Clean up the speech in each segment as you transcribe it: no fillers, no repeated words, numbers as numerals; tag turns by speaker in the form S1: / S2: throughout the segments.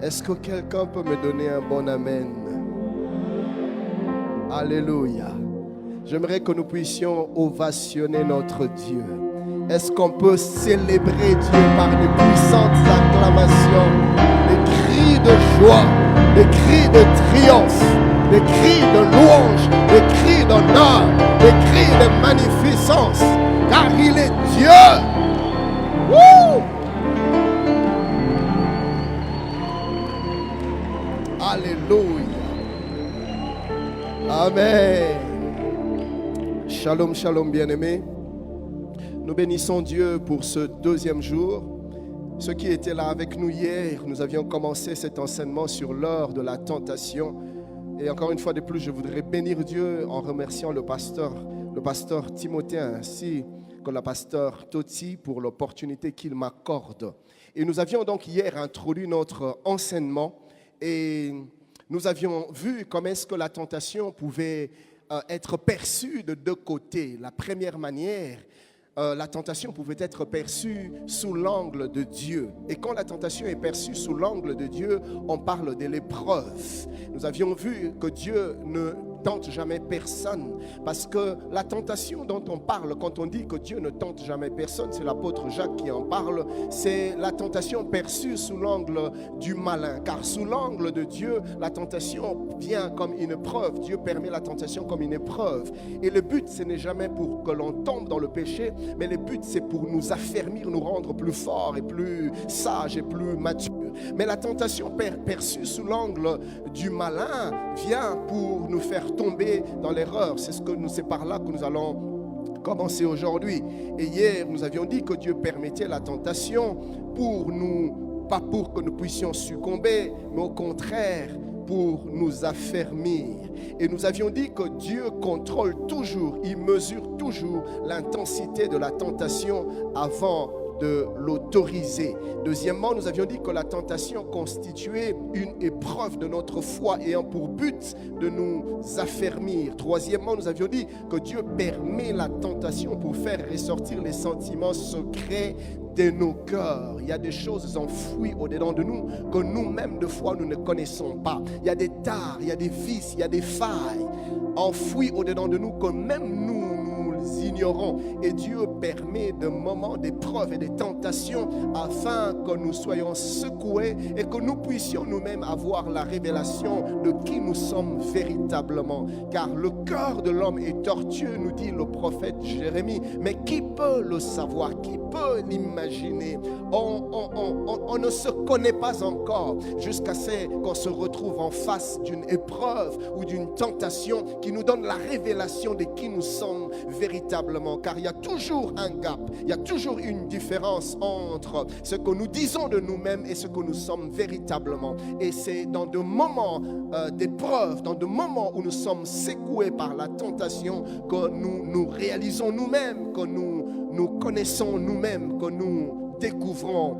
S1: Est-ce que quelqu'un peut me donner un bon amen? Alléluia. J'aimerais que nous puissions ovationner notre Dieu. Est-ce qu'on peut célébrer Dieu par de puissantes acclamations, des cris de joie, des cris de triomphe, des cris de louange, des cris d'honneur, des cris de magnificence, car il est Dieu. Woo! Alléluia. Amen. Shalom, shalom, bien-aimés. Nous bénissons Dieu pour ce deuxième jour. Ceux qui étaient là avec nous hier, nous avions commencé cet enseignement sur l'heure de la tentation. Et encore une fois de plus, je voudrais bénir Dieu en remerciant le pasteur Timothée ainsi que le pasteur Toti pour l'opportunité qu'il m'accorde. Et nous avions donc hier introduit notre enseignement et nous avions vu comment est-ce que la tentation pouvait être perçue de deux côtés. La première manière, la tentation pouvait être perçue sous l'angle de Dieu. Et quand la tentation est perçue sous l'angle de Dieu, on parle de l'épreuve. Nous avions vu que Dieu ne tente jamais personne, parce que la tentation dont on parle, quand on dit que Dieu ne tente jamais personne, c'est l'apôtre Jacques qui en parle, c'est la tentation perçue sous l'angle du malin, car sous l'angle de Dieu, la tentation vient comme une épreuve. Dieu permet la tentation comme une épreuve, et le but ce n'est jamais pour que l'on tombe dans le péché, mais le but c'est pour nous affermir, nous rendre plus forts et plus sages et plus matures. Mais la tentation perçue sous l'angle du malin vient pour nous faire tomber dans l'erreur. C'est par là que nous allons commencer aujourd'hui. Et hier, nous avions dit que Dieu permettait la tentation pour nous, pas pour que nous puissions succomber, mais au contraire, pour nous affermir. Et nous avions dit que Dieu contrôle toujours, il mesure toujours l'intensité de la tentation avant de l'autoriser. Deuxièmement, nous avions dit que la tentation constituait une épreuve de notre foi ayant pour but de nous affermir. Troisièmement, nous avions dit que Dieu permet la tentation pour faire ressortir les sentiments secrets de nos cœurs. Il y a des choses enfouies au-dedans de nous que nous-mêmes de fois nous ne connaissons pas. Il y a des tares, il y a des vices, il y a des failles enfouies au-dedans de nous que même nous ignorons. Et Dieu permet des moments d'épreuve et de tentation afin que nous soyons secoués et que nous puissions nous-mêmes avoir la révélation de qui nous sommes véritablement. Car le cœur de l'homme est tortueux, nous dit le prophète Jérémie. Mais qui peut le savoir? Qui peut l'imaginer? On ne se connaît pas encore jusqu'à ce qu'on se retrouve en face d'une épreuve ou d'une tentation qui nous donne la révélation de qui nous sommes véritablement. Car il y a toujours un gap, il y a toujours une différence entre ce que nous disons de nous-mêmes et ce que nous sommes véritablement. Et c'est dans des moments d'épreuve, dans des moments où nous sommes secoués par la tentation que nous réalisons nous-mêmes, que nous connaissons nous-mêmes, que nous découvrons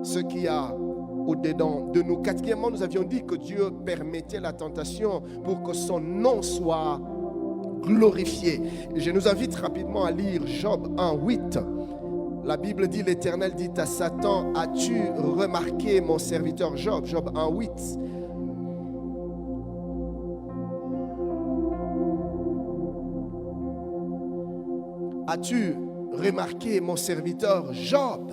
S1: ce qu'il y a au-dedans de nous. Quatrièmement, nous avions dit que Dieu permettait la tentation pour que son nom soit glorifié. Et je nous invite rapidement à lire Job 1:8. La Bible dit, l'Éternel dit à Satan, as-tu remarqué mon serviteur Job? Job 1:8. As-tu remarqué mon serviteur Job?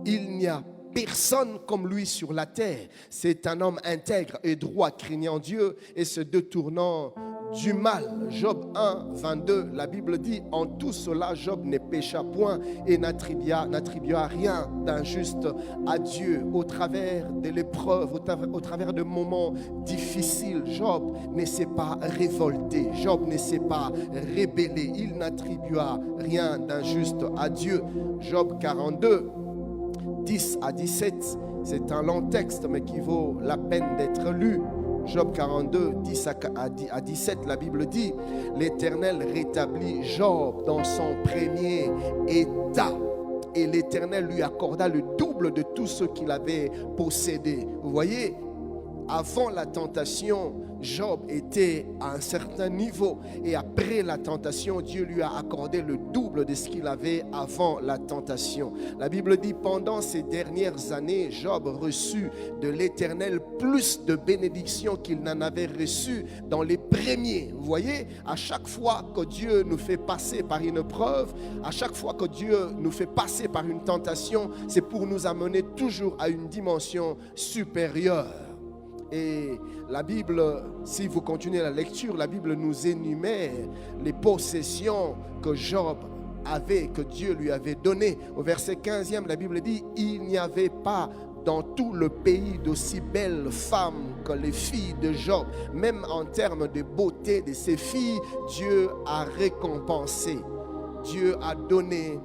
S1: Il n'y a personne comme lui sur la terre. C'est un homme intègre et droit, craignant Dieu et se détournant du mal. Job 1:22, la Bible dit, en tout cela Job ne pécha point et n'attribua rien d'injuste à Dieu. Au travers de l'épreuve, au travers de moments difficiles, Job ne s'est pas révolté, Job ne s'est pas rébellé, il n'attribua rien d'injuste à Dieu. Job 42, 10 à 17, c'est un long texte mais qui vaut la peine d'être lu. Job 42, 10 à 17, la Bible dit, l'Éternel rétablit Job dans son premier état et l'Éternel lui accorda le double de tout ce qu'il avait possédé. Vous voyez, avant la tentation, Job était à un certain niveau. Et après la tentation, Dieu lui a accordé le double de ce qu'il avait avant la tentation. La Bible dit, pendant ces dernières années, Job reçut de l'Éternel plus de bénédictions qu'il n'en avait reçu dans les premiers. Vous voyez, à chaque fois que Dieu nous fait passer par une preuve, à chaque fois que Dieu nous fait passer par une tentation, c'est pour nous amener toujours à une dimension supérieure. Et la Bible, si vous continuez la lecture, la Bible nous énumère les possessions que Job avait, que Dieu lui avait données. Au verset 15e, la Bible dit, il n'y avait pas dans tout le pays d'aussi belles femmes que les filles de Job. Même en termes de beauté de ces filles, Dieu a récompensé. Dieu a donné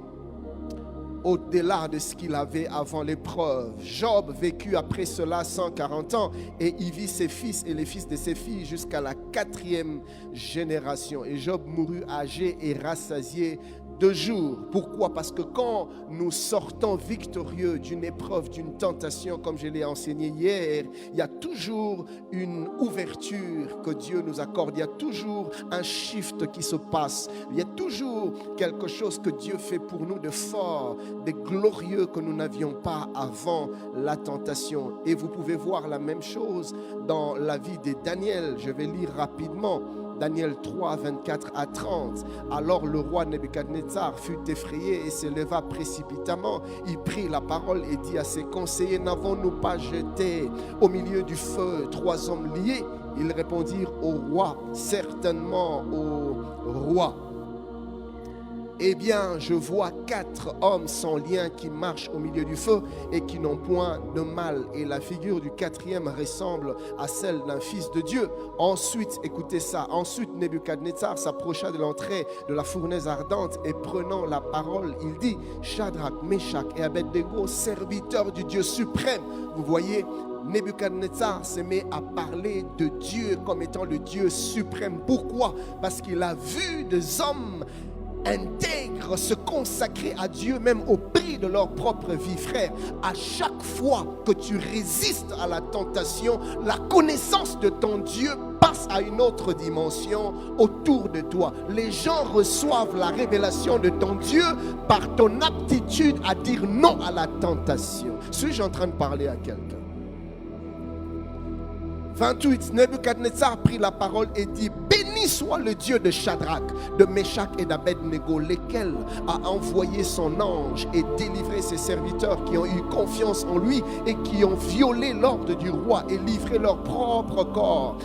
S1: au-delà de ce qu'il avait avant l'épreuve. Job vécut après cela 140 ans et il vit ses fils et les fils de ses filles jusqu'à la 4e génération. Et Job mourut âgé et rassasié de jours. Pourquoi? Parce que quand nous sortons victorieux d'une épreuve, d'une tentation, comme je l'ai enseigné hier, il y a toujours une ouverture que Dieu nous accorde. Il y a toujours un shift qui se passe. Il y a toujours quelque chose que Dieu fait pour nous de fort, de glorieux que nous n'avions pas avant la tentation. Et vous pouvez voir la même chose dans la vie de Daniel. Je vais lire rapidement. Daniel 3, 24 à 30. Alors le roi Nebuchadnezzar fut effrayé et se leva précipitamment. Il prit la parole et dit à ses conseillers, n'avons-nous pas jeté au milieu du feu 3 hommes liés? Ils répondirent au roi, certainement au roi. Eh bien, je vois 4 hommes sans lien qui marchent au milieu du feu et qui n'ont point de mal. Et la figure du 4e ressemble à celle d'un fils de Dieu. Ensuite, écoutez ça, ensuite Nebuchadnezzar s'approcha de l'entrée de la fournaise ardente et prenant la parole, il dit, Shadrach, Meshach et Abednego, serviteurs du Dieu suprême. Vous voyez, Nebuchadnezzar se met à parler de Dieu comme étant le Dieu suprême. Pourquoi? Parce qu'il a vu des hommes intègres se consacrer à Dieu même au prix de leur propre vie. Frère, à chaque fois que tu résistes à la tentation, la connaissance de ton Dieu passe à une autre dimension autour de toi. Les gens reçoivent la révélation de ton Dieu par ton aptitude à dire non à la tentation. Suis-je en train de parler à quelqu'un? 28, Nebuchadnezzar prit la parole et dit, béni soit le Dieu de Shadrach, de Meshach et d'Abednego, lesquels a envoyé son ange et délivré ses serviteurs qui ont eu confiance en lui et qui ont violé l'ordre du roi et livré leur propre corps,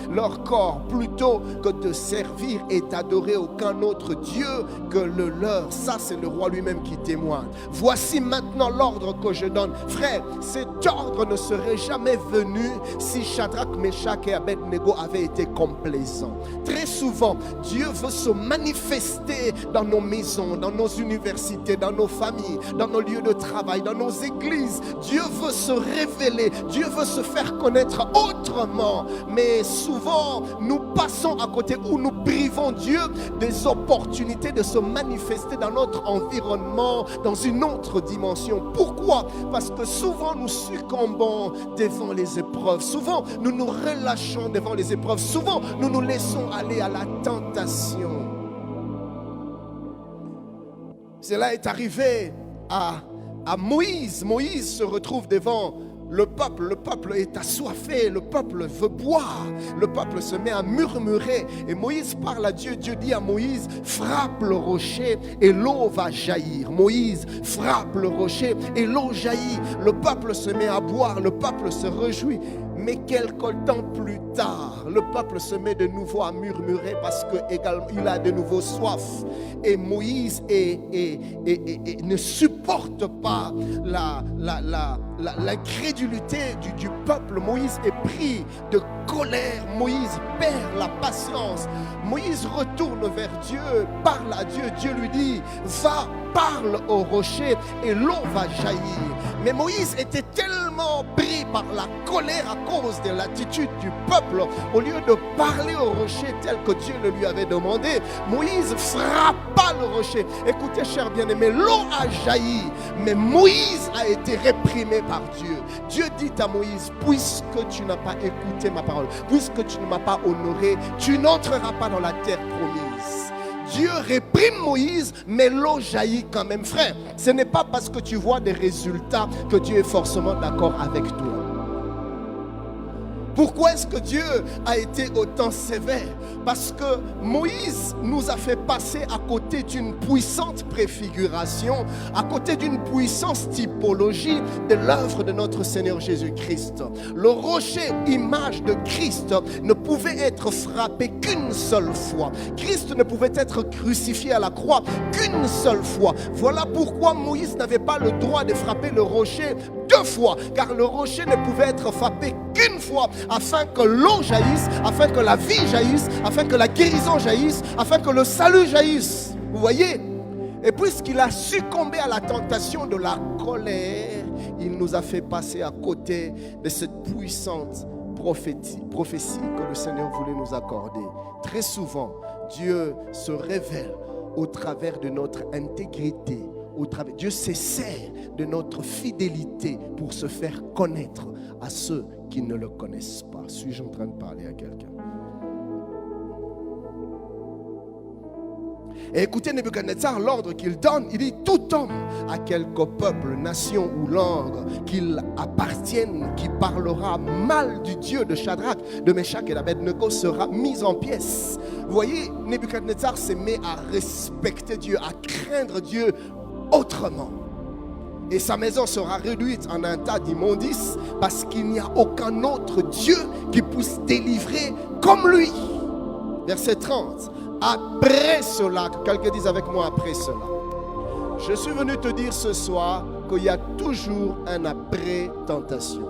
S1: plutôt que de servir et d'adorer aucun autre Dieu que le leur. Ça, c'est le roi lui-même qui témoigne. Voici maintenant l'ordre que je donne. Frère, cet ordre ne serait jamais venu si Shadrach, Meshach et Abednego avaient été complaisants. Très souvent, Dieu veut se manifester dans nos maisons, dans nos universités, dans nos familles, dans nos lieux de travail, dans nos églises. Dieu veut se révéler, Dieu veut se faire connaître autrement. Mais souvent, nous passons à côté ou nous privons Dieu des opportunités de se manifester dans notre environnement, dans une autre dimension. Pourquoi? Parce que souvent, nous succombons devant les épreuves. Souvent, nous nous relâchons devant les épreuves. Souvent, nous nous laissons aller à la tentation. Cela est arrivé à Moïse. Moïse se retrouve devant le peuple est assoiffé, le peuple veut boire, le peuple se met à murmurer et Moïse parle à Dieu. Dieu dit à Moïse, frappe le rocher et l'eau va jaillir. Moïse frappe le rocher et l'eau jaillit. Le peuple se met à boire, le peuple se réjouit. Mais quelque temps plus tard, le peuple se met de nouveau à murmurer parce qu'il a de nouveau soif. Et Moïse ne supporte pas l'incrédulité du peuple. Moïse est pris de colère. Moïse perd la patience. Moïse retourne vers Dieu, parle à Dieu. Dieu lui dit, va, parle au rocher et l'eau va jaillir. Mais Moïse était tellement tellement pris par la colère à cause de l'attitude du peuple, au lieu de parler au rocher tel que Dieu le lui avait demandé, Moïse frappa le rocher. Écoutez, chers bien-aimés, l'eau a jailli, mais Moïse a été réprimé par Dieu. Dieu dit à Moïse, puisque tu n'as pas écouté ma parole, puisque tu ne m'as pas honoré, tu n'entreras pas dans la terre promise. Dieu réprime Moïse, mais l'eau jaillit quand même. Frère, ce n'est pas parce que tu vois des résultats que Dieu est forcément d'accord avec toi. Pourquoi est-ce que Dieu a été autant sévère? Parce que Moïse nous a fait passer à côté d'une puissante préfiguration, à côté d'une puissante typologie de l'œuvre de notre Seigneur Jésus-Christ. Le rocher, image de Christ, ne pouvait être frappé qu'une seule fois. Christ ne pouvait être crucifié à la croix qu'une seule fois. Voilà pourquoi Moïse n'avait pas le droit de frapper le rocher deux fois, car le rocher ne pouvait être frappé qu'une fois, afin que l'eau jaillisse, afin que la vie jaillisse, afin que la guérison jaillisse, afin que le salut jaillisse. Vous voyez? Et puisqu'il a succombé à la tentation de la colère, il nous a fait passer à côté de cette puissante prophétie que le Seigneur voulait nous accorder. Très souvent, Dieu se révèle au travers de notre intégrité. Dieu se sert de notre fidélité pour se faire connaître à ceux qui ne le connaissent pas. Suis-je en train de parler à quelqu'un? Et écoutez Nebuchadnezzar, l'ordre qu'il donne, il dit: tout homme à quelque peuple, nation ou langue qu'il appartienne, qui parlera mal du Dieu de Shadrach, de Meshach et d'Abednego sera mis en pièces. Vous voyez, Nebuchadnezzar se met à respecter Dieu, à craindre Dieu autrement. Et sa maison sera réduite en un tas d'immondices, parce qu'il n'y a aucun autre Dieu qui puisse délivrer comme lui. Verset 30. Après cela, que quelqu'un dise avec moi: après cela. Je suis venu te dire ce soir qu'il y a toujours un après tentation.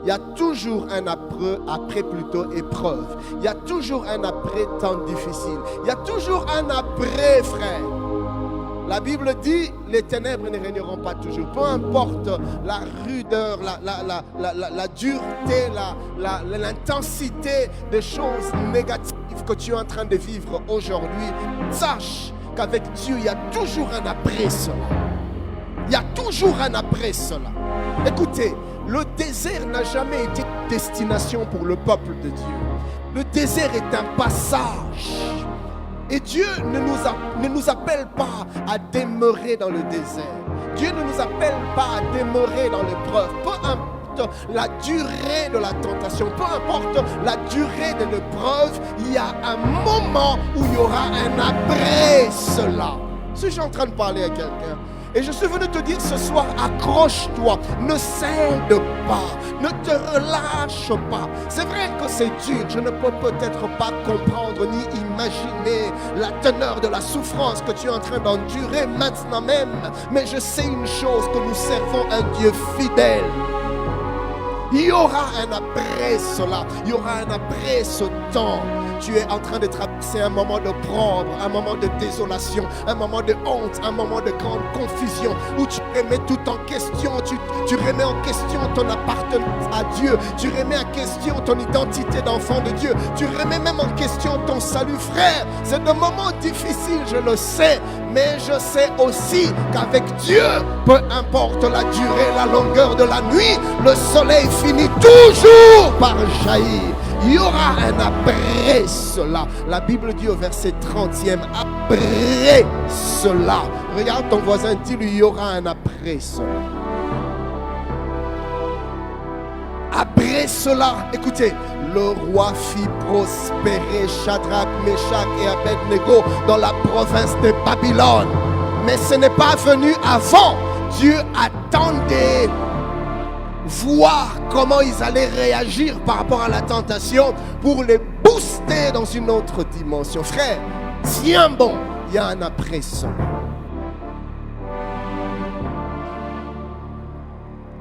S1: Il y a toujours un après plutôt épreuve. Il y a toujours un après temps difficile. Il y a toujours un après, frère. La Bible dit: les ténèbres ne régneront pas toujours. Peu importe la rudeur, la dureté, l'intensité des choses négatives que tu es en train de vivre aujourd'hui, sache qu'avec Dieu, il y a toujours un après cela. Il y a toujours un après cela. Écoutez, le désert n'a jamais été une destination pour le peuple de Dieu. Le désert est un passage. Et Dieu ne nous appelle pas à demeurer dans le désert. Dieu ne nous appelle pas à demeurer dans l'épreuve. Peu importe la durée de la tentation, peu importe la durée de l'épreuve, il y a un moment où il y aura un après cela. Suis-je en train de parler à quelqu'un? Et je suis venu te dire ce soir, accroche-toi, ne cède pas, ne te relâche pas. C'est vrai que c'est dur, je ne peux peut-être pas comprendre ni imaginer la teneur de la souffrance que tu es en train d'endurer maintenant même. Mais je sais une chose, que nous servons un Dieu fidèle. Il y aura un après cela, il y aura un après ce temps. Tu es en train de traverser un moment de prendre, un moment de désolation, un moment de honte, un moment de grande confusion, où tu remets tout en question, tu remets en question ton appartenance à Dieu, tu remets en question ton identité d'enfant de Dieu, tu remets même en question ton salut. Frère, c'est un moment difficile, je le sais, mais je sais aussi qu'avec Dieu, peu importe la durée, la longueur de la nuit, le soleil finit toujours par jaillir. Il y aura un après cela. La Bible dit au verset 30e, après cela. Regarde ton voisin, dis-lui: il y aura un après cela. Après cela, écoutez, le roi fit prospérer Shadrach, Meshach et Abednego dans la province de Babylone. Mais ce n'est pas venu avant. Dieu attendait voir comment ils allaient réagir par rapport à la tentation pour les booster dans une autre dimension. Frère, tiens bon, il y a un après ça.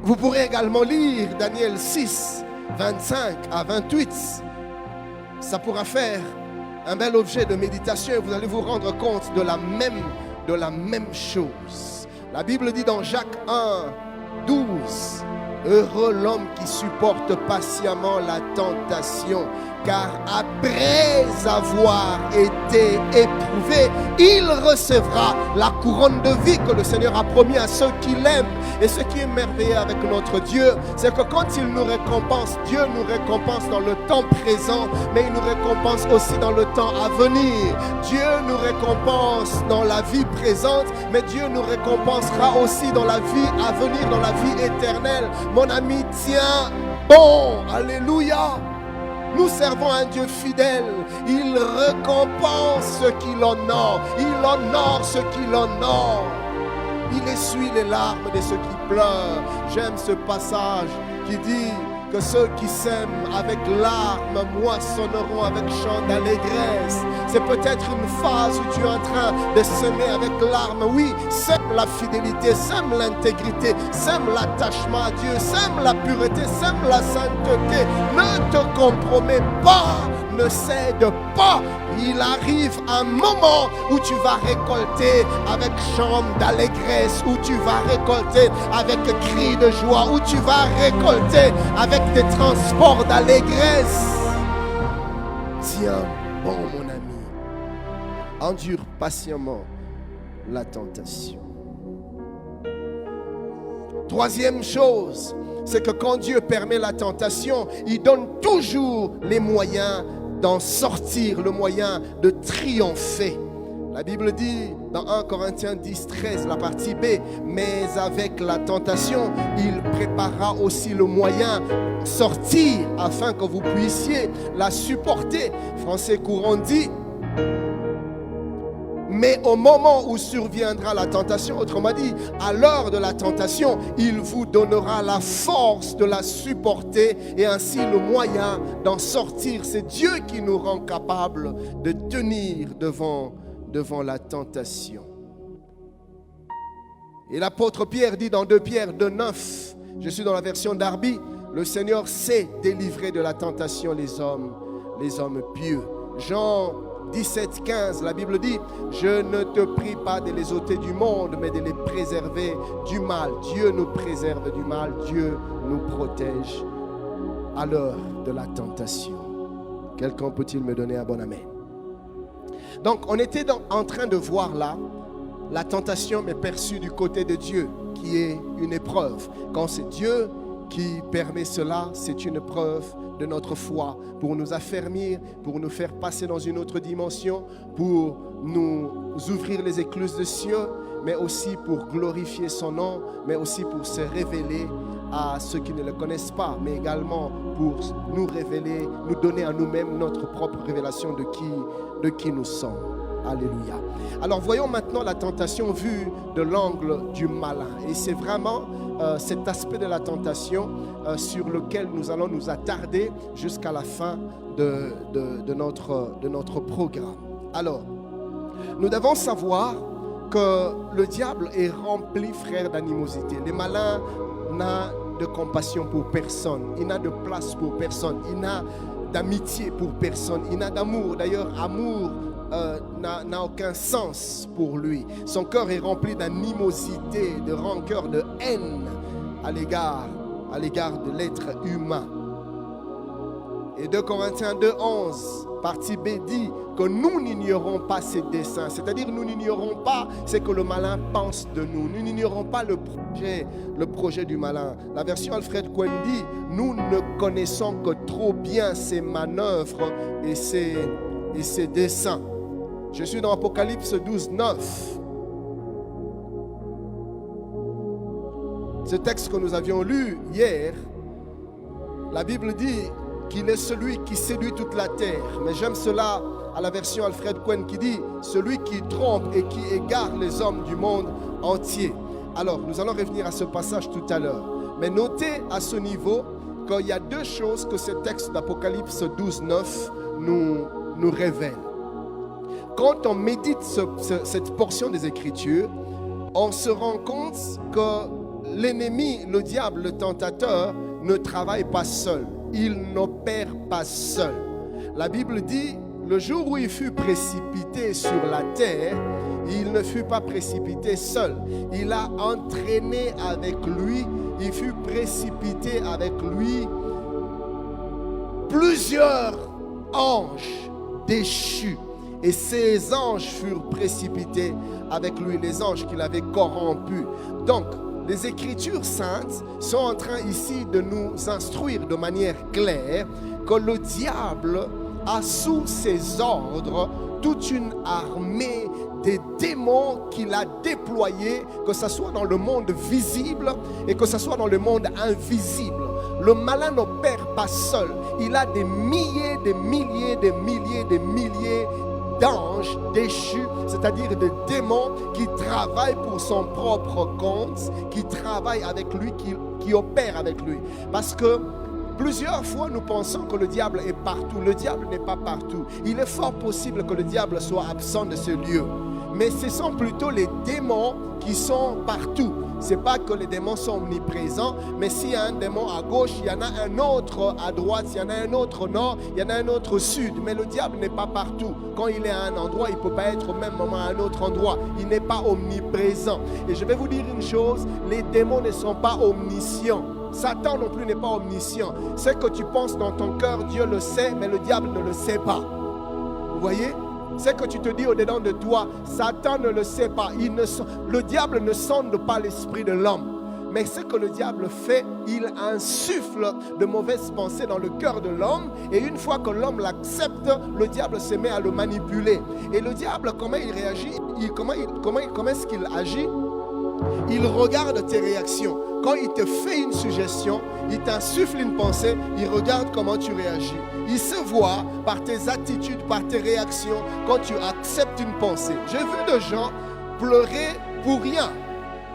S1: Vous pourrez également lire Daniel 6, 25 à 28. Ça pourra faire un bel objet de méditation et vous allez vous rendre compte de la même chose. La Bible dit dans Jacques 1, 12: Heureux l'homme qui supporte patiemment la tentation, car après avoir été éprouvé, il recevra la couronne de vie que le Seigneur a promis à ceux qui l'aiment. Et ce qui est merveilleux avec notre Dieu, c'est que quand il nous récompense, Dieu nous récompense dans le temps présent, mais il nous récompense aussi dans le temps à venir. Dieu nous récompense dans la vie présente, mais Dieu nous récompensera aussi dans la vie à venir, dans la vie éternelle. Mon ami, tiens bon, alléluia. Nous servons un Dieu fidèle. Il récompense ceux qui l'honorent. Il honore ceux qui l'honorent. Il essuie les larmes de ceux qui pleurent. J'aime ce passage qui dit que ceux qui sèment avec larmes moissonneront avec chant d'allégresse. C'est peut-être une phase où tu es en train de semer avec larmes. Oui, sème la fidélité, sème l'intégrité, sème l'attachement à Dieu, sème la pureté, sème la sainteté. Ne te compromets pas, ne cède pas. Il arrive un moment où tu vas récolter avec chant d'allégresse, où tu vas récolter avec cri de joie, où tu vas récolter avec des transports d'allégresse. Tiens bon, mon ami. Endure patiemment la tentation. Troisième chose, c'est que quand Dieu permet la tentation, il donne toujours les moyens d'en sortir, le moyen de triompher. La Bible dit dans 1 Corinthiens 10, 13, la partie B, mais avec la tentation, il préparera aussi le moyen de sortir afin que vous puissiez la supporter. Français courant dit, mais au moment où surviendra la tentation, autrement dit, à l'heure de la tentation, il vous donnera la force de la supporter et ainsi le moyen d'en sortir. C'est Dieu qui nous rend capables de tenir devant la tentation. Et l'apôtre Pierre dit dans 2 Pierre 2,9, je suis dans la version Darby, le Seigneur sait délivrer de la tentation les hommes pieux. Jean 17, 15, la Bible dit, je ne te prie pas de les ôter du monde, mais de les préserver du mal. Dieu nous préserve du mal, Dieu nous protège à l'heure de la tentation. Quelqu'un peut-il me donner un bon amen? Donc, on était en train de voir là, la tentation mais perçue du côté de Dieu, qui est une épreuve. Quand c'est Dieu qui permet cela, c'est une preuve de notre foi pour nous affermir, pour nous faire passer dans une autre dimension, pour nous ouvrir les écluses des cieux, mais aussi pour glorifier son nom, mais aussi pour se révéler à ceux qui ne le connaissent pas, mais également pour nous révéler, nous donner à nous-mêmes notre propre révélation de qui nous sommes. Alléluia. Alors voyons maintenant la tentation vue de l'angle du malin. Et c'est vraiment cet aspect de la tentation sur lequel nous allons nous attarder jusqu'à la fin de notre programme. Alors, nous devons savoir que le diable est rempli, frère, d'animosité. Les malins n'a de compassion pour personne. Il n'a de place pour personne. Il n'a d'amitié pour personne. Il n'a d'amour. D'ailleurs, amour n'a aucun sens pour lui. Son cœur est rempli d'animosité, de rancœur, de haine à l'égard de l'être humain. Et 2 Corinthiens 2,11, partie B dit que nous n'ignorons pas ses desseins. C'est-à-dire nous n'ignorons pas ce que le malin pense de nous. Nous n'ignorons pas le projet du malin. La version Alfred Cohen dit, nous ne connaissons que trop bien ses manœuvres et ses desseins. Je suis dans Apocalypse 12, 9. Ce texte que nous avions lu hier, la Bible dit qu'il est celui qui séduit toute la terre. Mais j'aime cela à la version Alfred Cohen qui dit celui qui trompe et qui égare les hommes du monde entier. Alors, nous allons revenir à ce passage tout à l'heure. Mais notez à ce niveau qu'il y a deux choses que ce texte d'Apocalypse 12, 9 nous révèle. Quand on médite cette portion des Écritures, on se rend compte que l'ennemi, le diable, le tentateur, ne travaille pas seul. Il n'opère pas seul. La Bible dit, le jour où il fut précipité sur la terre, il ne fut pas précipité seul. Il a entraîné avec lui il fut précipité avec lui plusieurs anges déchus. Et ces anges furent précipités avec lui, les anges qu'il avait corrompus. Donc, les Écritures saintes sont en train ici de nous instruire de manière claire que le diable a sous ses ordres toute une armée des démons qu'il a déployés, que ce soit dans le monde visible et que ce soit dans le monde invisible. Le malin n'opère pas seul. Il a des milliers, des milliers, des milliers, des milliers d'anges déchus, c'est-à-dire de démons qui travaillent pour son propre compte, qui travaillent avec lui, qui opèrent avec lui. Parce que plusieurs fois, nous pensons que le diable est partout. Le diable n'est pas partout. Il est fort possible que le diable soit absent de ce lieu. Mais ce sont plutôt les démons qui sont partout. Ce n'est pas que les démons sont omniprésents, mais s'il y a un démon à gauche, il y en a un autre à droite, il y en a un autre au nord, il y en a un autre au sud. Mais le diable n'est pas partout. Quand il est à un endroit, il ne peut pas être au même moment à un autre endroit. Il n'est pas omniprésent. Et je vais vous dire une chose, les démons ne sont pas omniscients. Satan non plus n'est pas omniscient. Ce que tu penses dans ton cœur, Dieu le sait, mais le diable ne le sait pas. Vous voyez ? Ce que tu te dis au-dedans de toi, Satan ne le sait pas. Le diable ne sonde pas l'esprit de l'homme. Mais ce que le diable fait, il insuffle de mauvaises pensées dans le cœur de l'homme. Et une fois que l'homme l'accepte, le diable se met à le manipuler. Et le diable, comment il réagit? Comment est-ce qu'il agit? Il regarde tes réactions. Quand il te fait une suggestion, il t'insuffle une pensée, il regarde comment tu réagis. Il se voit par tes attitudes, par tes réactions, quand tu acceptes une pensée. J'ai vu des gens pleurer pour rien,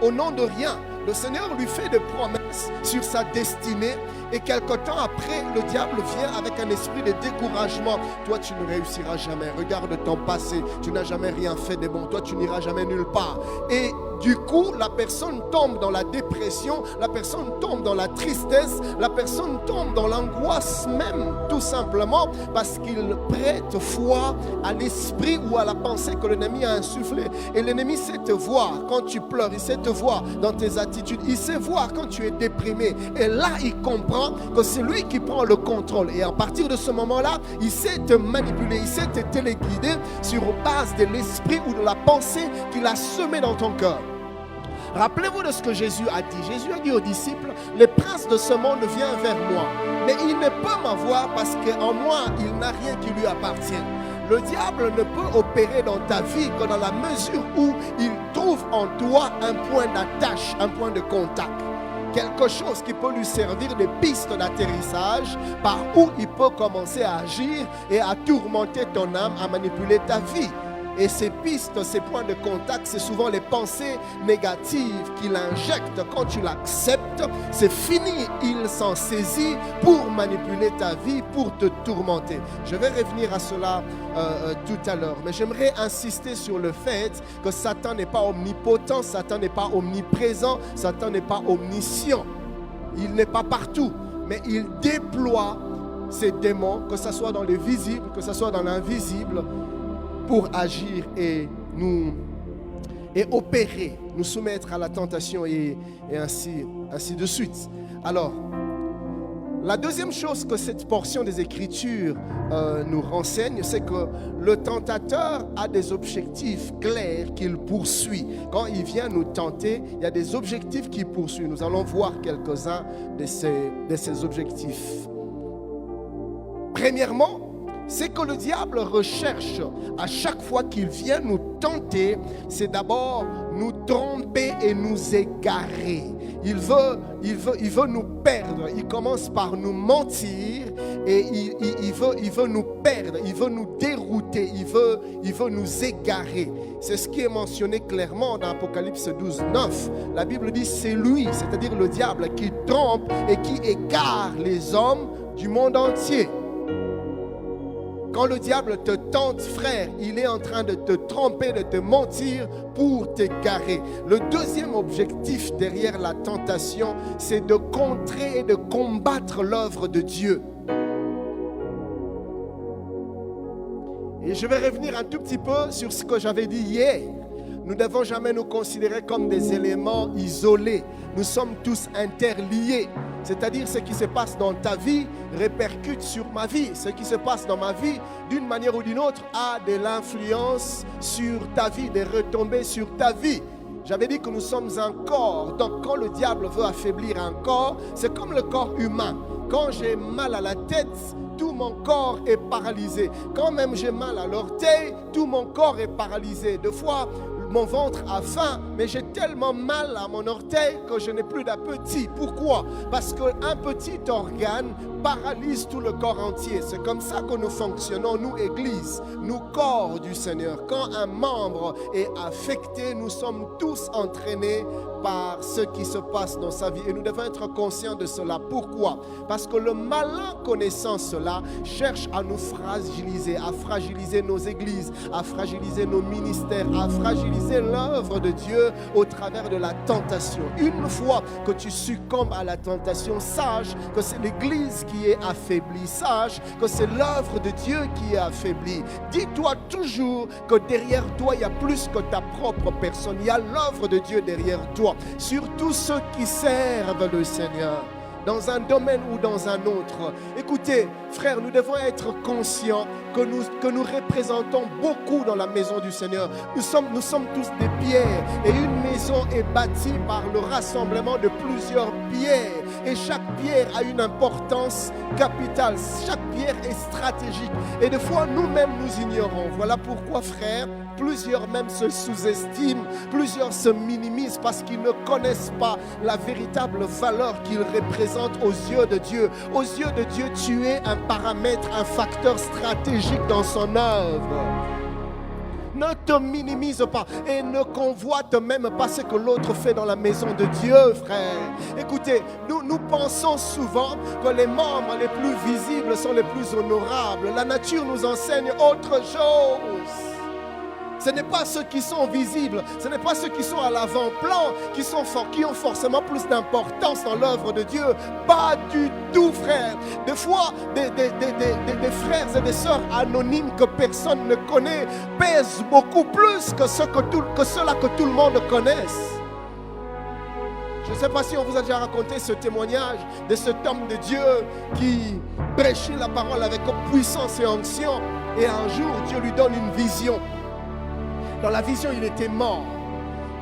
S1: au nom de rien. Le Seigneur lui fait des promesses sur sa destinée et quelque temps après, le diable vient avec un esprit de découragement. Toi, tu ne réussiras jamais. Regarde ton passé. Tu n'as jamais rien fait de bon. Toi, tu n'iras jamais nulle part. Et du coup, la personne tombe dans la dépression, la personne tombe dans la tristesse, la personne tombe dans l'angoisse même, tout simplement parce qu'il prête foi à l'esprit ou à la pensée que l'ennemi a insufflé. Et l'ennemi sait te voir quand tu pleures, il sait te voir dans tes attitudes, il sait voir quand tu es déprimé. Et là, il comprend que c'est lui qui prend le contrôle. Et à partir de ce moment-là, il sait te manipuler, il sait te téléguider sur base de l'esprit ou de la pensée qu'il a semé dans ton cœur. Rappelez-vous de ce que Jésus a dit. Jésus a dit aux disciples, le prince de ce monde vient vers moi, mais il ne peut m'avoir parce qu'en moi, il n'a rien qui lui appartient. Le diable ne peut opérer dans ta vie que dans la mesure où il trouve en toi un point d'attache, un point de contact. Quelque chose qui peut lui servir de piste d'atterrissage par où il peut commencer à agir et à tourmenter ton âme, à manipuler ta vie. Et ces pistes, ces points de contact, c'est souvent les pensées négatives qu'il injecte. Quand tu l'acceptes, c'est fini. Il s'en saisit pour manipuler ta vie, pour te tourmenter. Je vais revenir à cela tout à l'heure. Mais j'aimerais insister sur le fait que Satan n'est pas omnipotent, Satan n'est pas omniprésent, Satan n'est pas omniscient. Il n'est pas partout, mais il déploie ses démons, que ce soit dans le visible, que ce soit dans l'invisible, pour agir et opérer, nous soumettre à la tentation et ainsi de suite. Alors, la deuxième chose que cette portion des Écritures nous renseigne, c'est que le tentateur a des objectifs clairs qu'il poursuit. Quand il vient nous tenter, il y a des objectifs qu'il poursuit. Nous allons voir quelques-uns de ces objectifs. Premièrement, c'est que le diable recherche à chaque fois qu'il vient nous tenter, c'est d'abord nous tromper et nous égarer. Il veut nous perdre. Il commence par nous mentir et il veut nous perdre. Il veut nous dérouter. Il veut nous égarer. C'est ce qui est mentionné clairement dans Apocalypse 12, 9. La Bible dit c'est lui, c'est-à-dire le diable, qui trompe et qui égare les hommes du monde entier. Quand le diable te tente, frère, il est en train de te tromper, de te mentir pour t'égarer. Le deuxième objectif derrière la tentation, c'est de contrer et de combattre l'œuvre de Dieu. Et je vais revenir un tout petit peu sur ce que j'avais dit hier. Nous ne devons jamais nous considérer comme des éléments isolés. Nous sommes tous interliés. C'est-à-dire ce qui se passe dans ta vie répercute sur ma vie. Ce qui se passe dans ma vie, d'une manière ou d'une autre, a de l'influence sur ta vie, des retombées sur ta vie. J'avais dit que nous sommes un corps. Donc quand le diable veut affaiblir un corps, c'est comme le corps humain. Quand j'ai mal à la tête, tout mon corps est paralysé. Quand même j'ai mal à l'orteil, tout mon corps est paralysé. Des fois, mon ventre a faim, mais j'ai tellement mal à mon orteil que je n'ai plus d'appétit. Pourquoi? Parce qu'un petit organe paralyse tout le corps entier. C'est comme ça que nous fonctionnons, nous, Église, nous, corps du Seigneur. Quand un membre est affecté, nous sommes tous entraînés par ce qui se passe dans sa vie. Et nous devons être conscients de cela. Pourquoi? Parce que le malin, connaissant cela, cherche à nous fragiliser, à fragiliser nos églises, à fragiliser nos ministères, à fragiliser l'œuvre de Dieu au travers de la tentation. Une fois que tu succombes à la tentation, sache que c'est l'église qui est affaiblie. Sache que c'est l'œuvre de Dieu qui est affaiblie. Dis-toi toujours que derrière toi, il y a plus que ta propre personne. Il y a l'œuvre de Dieu derrière toi. Surtout ceux qui servent le Seigneur dans un domaine ou dans un autre. Écoutez, frères, nous devons être conscients que nous représentons beaucoup dans la maison du Seigneur. Nous sommes tous des pierres et une maison est bâtie par le rassemblement de plusieurs pierres. Et chaque pierre a une importance capitale. Chaque pierre est stratégique. Et des fois, nous-mêmes, nous ignorons. Voilà pourquoi, frères, plusieurs même se sous-estiment, plusieurs se minimisent parce qu'ils ne connaissent pas la véritable valeur qu'ils représentent aux yeux de Dieu. Aux yeux de Dieu, tu es un paramètre, un facteur stratégique dans son œuvre. Ne te minimise pas et ne convoite même pas ce que l'autre fait dans la maison de Dieu, frère. Écoutez, nous pensons souvent que les membres les plus visibles sont les plus honorables. La nature nous enseigne autre chose. Ce n'est pas ceux qui sont visibles, ce n'est pas ceux qui sont à l'avant-plan qui ont forcément plus d'importance dans l'œuvre de Dieu. Pas du tout, frère. Des fois, des frères et des sœurs anonymes que personne ne connaît pèsent beaucoup plus que ceux-là que tout le monde connaisse. Je ne sais pas si on vous a déjà raconté ce témoignage de cet homme de Dieu qui prêchait la parole avec puissance et onction. Et un jour, Dieu lui donne une vision. Dans la vision, il était mort.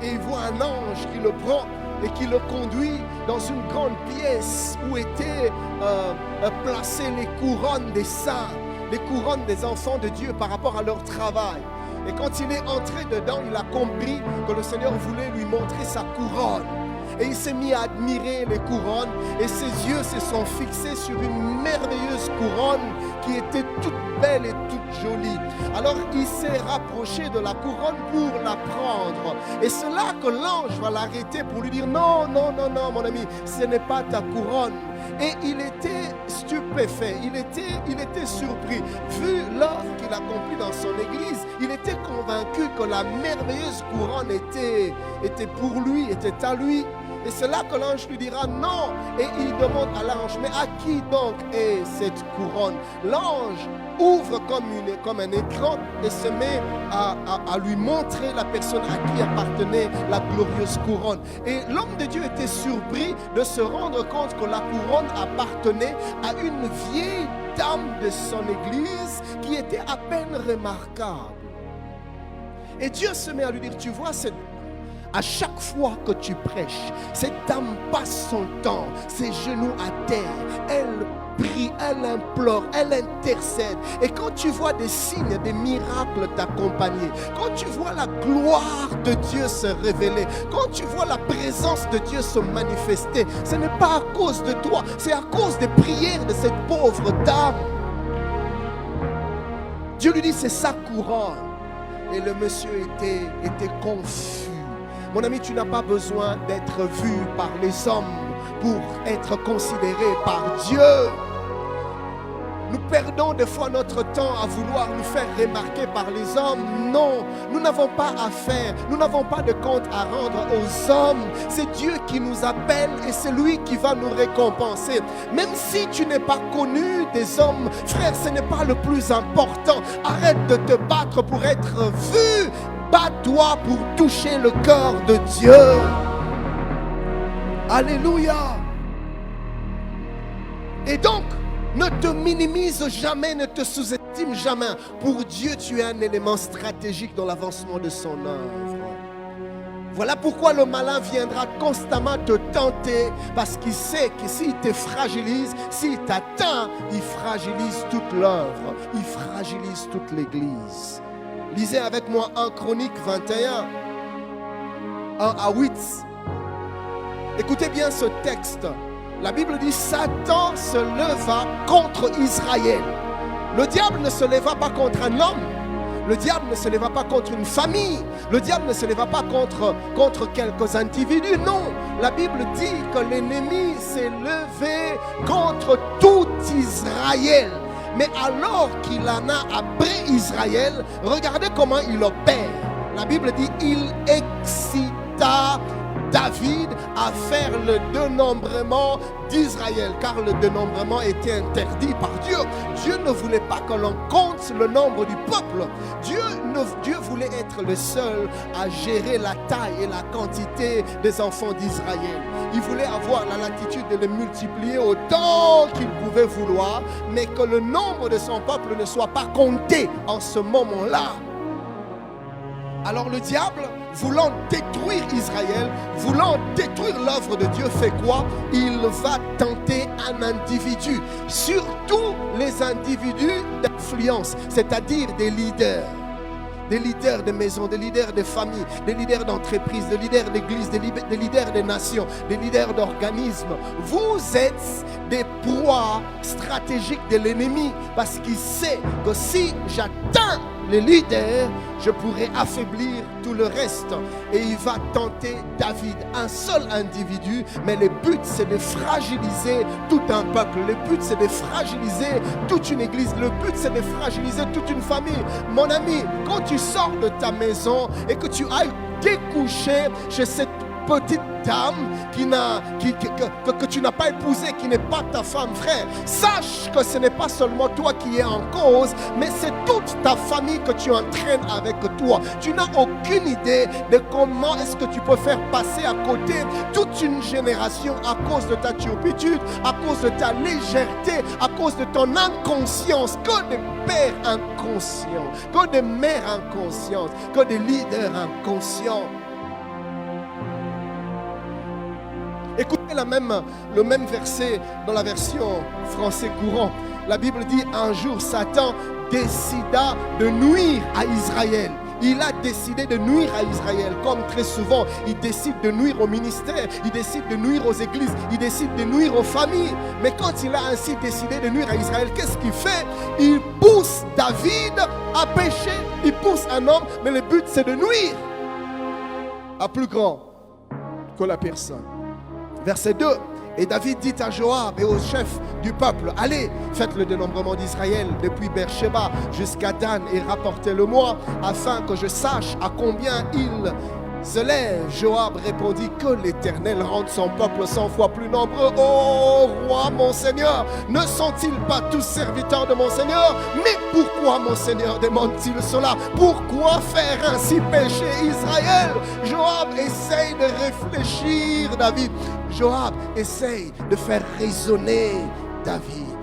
S1: Et il voit un ange qui le prend et qui le conduit dans une grande pièce où étaient placées les couronnes des saints, les couronnes des enfants de Dieu par rapport à leur travail. Et quand il est entré dedans, il a compris que le Seigneur voulait lui montrer sa couronne. Et il s'est mis à admirer les couronnes et ses yeux se sont fixés sur une merveilleuse couronne qui était toute belle et toute jolie. Alors il s'est rapproché de la couronne pour la prendre. Et c'est là que l'ange va l'arrêter pour lui dire non, non, non, non, mon ami, ce n'est pas ta couronne. Et il était stupéfait, il était surpris. Vu l'œuvre qu'il accomplit dans son église, il était convaincu que la merveilleuse couronne était pour lui, était à lui. Et c'est là que l'ange lui dira non. Et il demande à l'ange, mais à qui donc est cette couronne? L'ange ouvre comme un écran et se met à lui montrer la personne à qui appartenait la glorieuse couronne. Et l'homme de Dieu était surpris de se rendre compte que la couronne appartenait à une vieille dame de son église qui était à peine remarquable. Et Dieu se met à lui dire, tu vois à chaque fois que tu prêches, cette dame passe son temps, ses genoux à terre, elle prie, elle implore, elle intercède. Et quand tu vois des signes, des miracles t'accompagner, quand tu vois la gloire de Dieu se révéler, quand tu vois la présence de Dieu se manifester, ce n'est pas à cause de toi, c'est à cause des prières de cette pauvre dame. Dieu lui dit, c'est sa couronne. Et le monsieur était confus. Mon ami, tu n'as pas besoin d'être vu par les hommes pour être considéré par Dieu. Nous perdons des fois notre temps à vouloir nous faire remarquer par les hommes. Non, nous n'avons pas à faire, nous n'avons pas de compte à rendre aux hommes. C'est Dieu qui nous appelle et c'est lui qui va nous récompenser. Même si tu n'es pas connu des hommes, frère, ce n'est pas le plus important. Arrête de te battre pour être vu. Bats-toi pour toucher le cœur de Dieu. Alléluia. Et donc, ne te minimise jamais, ne te sous-estime jamais. Pour Dieu, tu es un élément stratégique dans l'avancement de son œuvre. Voilà pourquoi le malin viendra constamment te tenter, parce qu'il sait que s'il te fragilise, s'il t'atteint, il fragilise toute l'œuvre, il fragilise toute l'Église. Lisez avec moi 1 Chroniques 21, 1 à 8. Écoutez bien ce texte. La Bible dit, Satan se leva contre Israël. Le diable ne se leva pas contre un homme. Le diable ne se leva pas contre une famille. Le diable ne se leva pas contre quelques individus. Non, la Bible dit que l'ennemi s'est levé contre tout Israël. Mais alors qu'il en a après Israël, regardez comment il opère. La Bible dit, il excita David à faire le dénombrement d'Israël, car le dénombrement était interdit par Dieu. Dieu ne voulait pas que l'on compte le nombre du peuple. Dieu voulait être le seul à gérer la taille et la quantité des enfants d'Israël. Il voulait avoir la latitude de les multiplier autant qu'il pouvait vouloir, mais que le nombre de son peuple ne soit pas compté en ce moment-là. Alors le diable, voulant détruire Israël, voulant détruire l'œuvre de Dieu, fait quoi? Il va tenter un individu, surtout les individus d'influence, c'est-à-dire des leaders de maison, des leaders de famille, des leaders d'entreprise, des leaders d'église, des leaders de nations, des leaders d'organismes. Vous êtes des proies stratégiques de l'ennemi, parce qu'il sait que si j'atteins les leaders, je pourrais affaiblir tout le reste. Et il va tenter David, un seul individu, mais le but c'est de fragiliser tout un peuple. Le but c'est de fragiliser toute une église. Le but c'est de fragiliser toute une famille. Mon ami, quand tu sors de ta maison et que tu ailles découcher chez cette petite dame que tu n'as pas épousée, qui n'est pas ta femme, frère, sache que ce n'est pas seulement toi qui es en cause, mais c'est toute ta famille que tu entraînes avec toi. Tu n'as aucune idée de comment est-ce que tu peux faire passer à côté toute une génération à cause de ta turpitude, à cause de ta légèreté, à cause de ton inconscience. Que des pères inconscients, que des mères inconscientes, que des leaders inconscients. Écoutez le même verset dans la version français courant. La Bible dit, un jour Satan décida de nuire à Israël. Il a décidé de nuire à Israël, comme très souvent, il décide de nuire au ministère, il décide de nuire aux églises, il décide de nuire aux familles. Mais quand il a ainsi décidé de nuire à Israël, qu'est-ce qu'il fait? Il pousse David à pécher. Il pousse un homme, mais le but c'est de nuire à plus grand que la personne. Verset 2, et David dit à Joab et aux chefs du peuple, allez, faites le dénombrement d'Israël depuis Beersheba jusqu'à Dan et rapportez-le-moi, afin que je sache à combien il se lève. Joab répondit, que l'Éternel rende son peuple 100 fois plus nombreux. Ô roi, mon Seigneur, ne sont-ils pas tous serviteurs de mon Seigneur? Mais pourquoi mon Seigneur demande-t-il cela? Pourquoi faire ainsi pécher Israël? Joab essaye de réfléchir, David. Joab essaye de faire raisonner David.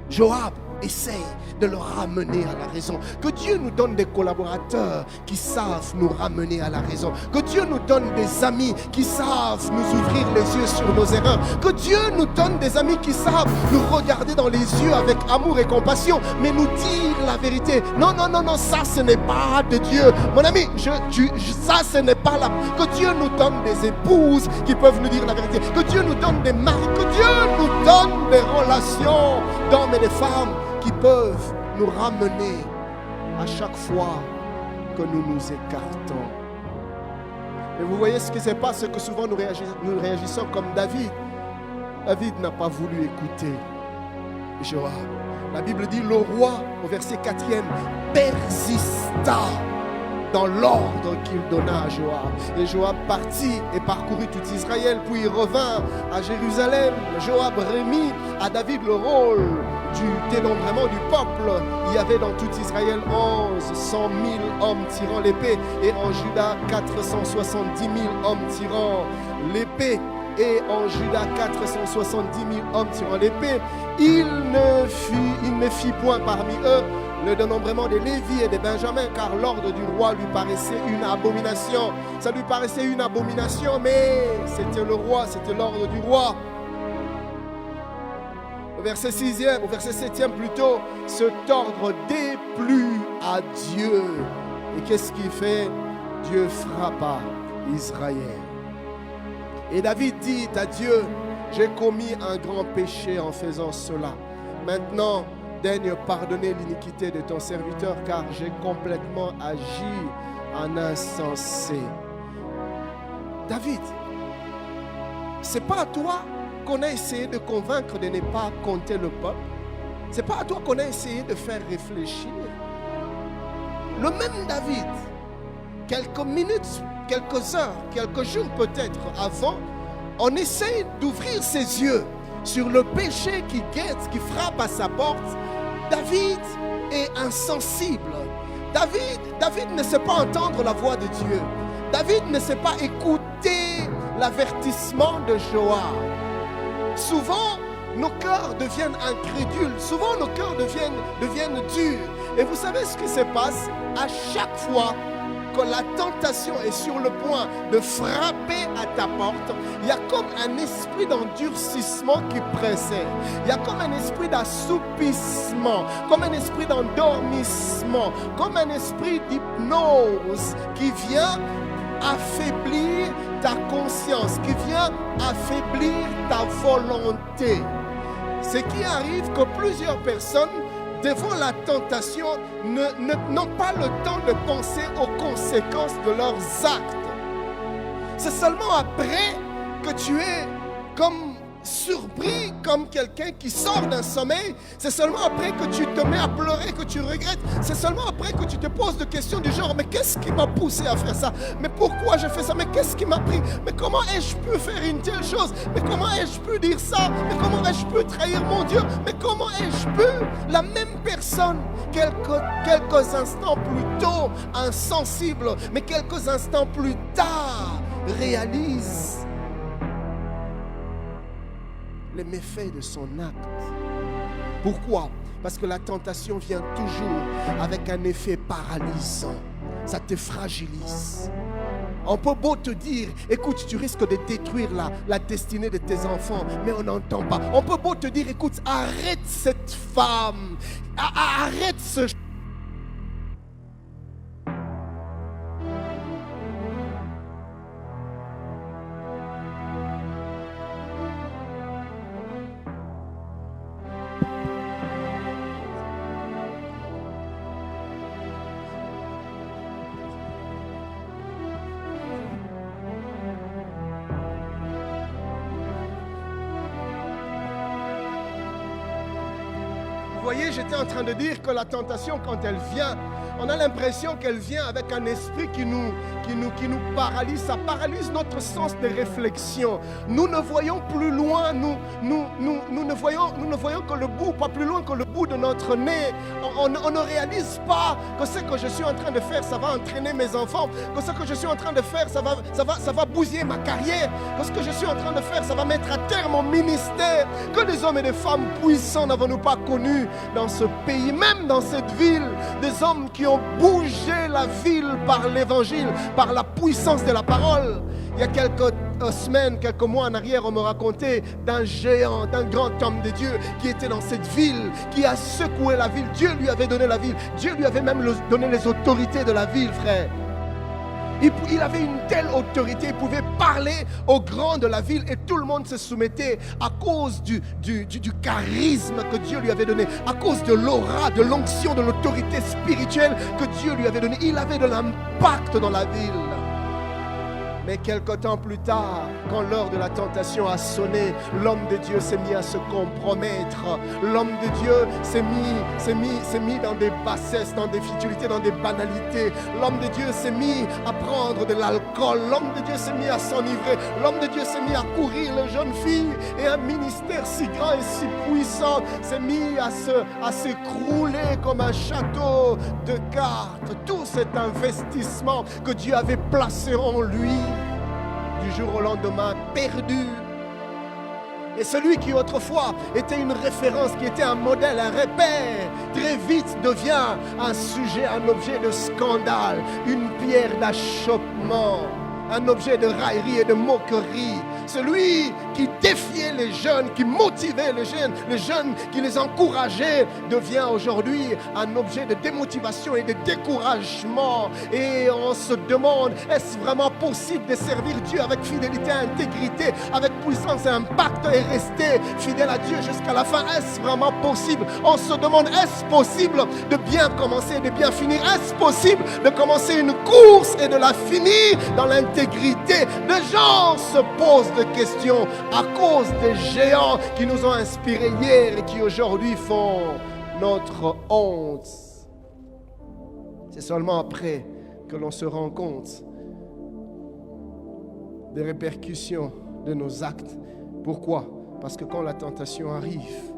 S1: Joab essaye de le ramener à la raison. Que Dieu nous donne des collaborateurs qui savent nous ramener à la raison. Que Dieu nous donne des amis qui savent nous ouvrir les yeux sur nos erreurs. Que Dieu nous donne des amis qui savent nous regarder dans les yeux avec amour et compassion, mais nous dire la vérité. Non, non, non, non, ça ce n'est pas de Dieu. Mon ami, ça ce n'est pas là. Que Dieu nous donne des épouses qui peuvent nous dire la vérité. Que Dieu nous donne des maris. Que Dieu nous donne des relations d'hommes et de femmes qui peuvent nous ramener à chaque fois que nous nous écartons. Et vous voyez ce qui se passe, c'est que souvent nous réagissons comme David. David n'a pas voulu écouter Joab. La Bible dit, le roi, au verset 4e, persista dans l'ordre qu'il donna à Joab. Et Joab partit et parcourut tout Israël, puis il revint à Jérusalem. Joab remit à David le rôle du dénombrement du peuple, il y avait dans tout Israël 100 000 hommes tirant l'épée, et en Juda 470 000 hommes tirant l'épée. Et en Juda 470 000 hommes tirant l'épée. Il ne fit point parmi eux le dénombrement des Lévis et des Benjamins, car l'ordre du roi lui paraissait une abomination. Ça lui paraissait une abomination, mais c'était le roi, c'était l'ordre du roi. Au verset 6e, au verset 7e plutôt, cet ordre déplut à Dieu. Et qu'est-ce qu'il fait? Dieu frappa Israël. Et David dit à Dieu, j'ai commis un grand péché en faisant cela. Maintenant, daigne pardonner l'iniquité de ton serviteur, car j'ai complètement agi en insensé. David, c'est pas à toi qu'on a essayé de convaincre de ne pas compter le peuple. C'est pas à toi qu'on a essayé de faire réfléchir. Le même David, quelques minutes, quelques heures, quelques jours peut-être avant, on essaye d'ouvrir ses yeux sur le péché qui guette, qui frappe à sa porte. David est insensible. David ne sait pas entendre la voix de Dieu. David ne sait pas écouter l'avertissement de Joab. Souvent, nos cœurs deviennent incrédules. Souvent, nos cœurs deviennent durs. Et vous savez ce qui se passe? À chaque fois que la tentation est sur le point de frapper à ta porte, il y a comme un esprit d'endurcissement qui précède. Il y a comme un esprit d'assoupissement, comme un esprit d'endormissement, comme un esprit d'hypnose qui vient affaiblir ta conscience, qui vient affaiblir ta volonté. Ce qui arrive que plusieurs personnes devant la tentation, n'ont pas le temps de penser aux conséquences de leurs actes. C'est seulement après que tu es comme surpris, comme quelqu'un qui sort d'un sommeil. C'est seulement après que tu te mets à pleurer, que tu regrettes. C'est seulement après que tu te poses des questions du genre, mais qu'est-ce qui m'a poussé à faire ça? Mais pourquoi j'ai fait ça? Mais qu'est-ce qui m'a pris? Mais comment ai-je pu faire une telle chose? Mais comment ai-je pu dire ça? Mais comment ai-je pu trahir mon Dieu? Mais comment ai-je pu? La même personne, quelques instants plus tôt, insensible, mais quelques instants plus tard, réalise les méfaits de son acte. Pourquoi? Parce que la tentation vient toujours avec un effet paralysant. Ça te fragilise. On peut beau te dire, écoute, tu risques de détruire la destinée de tes enfants, mais on n'entend pas. On peut beau te dire, écoute, arrête cette femme, arrête ce... Vous voyez, j'étais en train de dire que la tentation, quand elle vient, on a l'impression qu'elle vient avec un esprit qui nous paralyse. Ça paralyse notre sens de réflexion. Nous ne voyons plus loin, nous ne voyons que le bout, pas plus loin que le bout de notre nez. On ne réalise pas que ce que je suis en train de faire, ça va entraîner mes enfants. Que ce que je suis en train de faire, ça va bousiller ma carrière. Que ce que je suis en train de faire, ça va mettre à terre mon ministère. Que des hommes et des femmes puissants n'avons-nous pas connus dans ce pays, même dans cette ville, des hommes qui ont bougé la ville par l'évangile, par la puissance de la parole. Il y a quelques semaines, quelques mois en arrière, on me racontait d'un géant, d'un grand homme de Dieu qui était dans cette ville, qui a secoué la ville. Dieu lui avait donné la ville. Dieu lui avait même donné les autorités de la ville, frère. Il avait une telle autorité, il pouvait parler aux grands de la ville et tout le monde se soumettait à cause du charisme que Dieu lui avait donné, à cause de l'aura, de l'onction, de l'autorité spirituelle que Dieu lui avait donnée. Il avait de l'impact dans la ville. Mais quelque temps plus tard, quand l'heure de la tentation a sonné, l'homme de Dieu s'est mis à se compromettre. L'homme de Dieu s'est mis dans des bassesses, dans des futilités, dans des banalités. L'homme de Dieu s'est mis à prendre de l'alcool. L'homme de Dieu s'est mis à s'enivrer. L'homme de Dieu s'est mis à courir les jeunes filles. Et un ministère si grand et si puissant puissante s'est mise à s'écrouler comme un château de cartes. Tout cet investissement que Dieu avait placé en lui, du jour au lendemain, perdu. Et celui qui autrefois était une référence, qui était un modèle, un repère, très vite devient un sujet, un objet de scandale, une pierre d'achoppement, un objet de raillerie et de moquerie. Celui qui défiait les jeunes, qui motivait les jeunes qui les encourageait, devient aujourd'hui un objet de démotivation et de découragement. Et on se demande, est-ce vraiment possible de servir Dieu avec fidélité, intégrité, avec puissance et impact et rester fidèle à Dieu jusqu'à la fin? Est-ce vraiment possible? On se demande, est-ce possible de bien commencer et de bien finir? Est-ce possible de commencer une course et de la finir dans l'intégrité? Les gens se posent des questions à cause des géants qui nous ont inspirés hier et qui aujourd'hui font notre honte. C'est seulement après que l'on se rend compte des répercussions de nos actes. Pourquoi? Parce que quand la tentation arrive,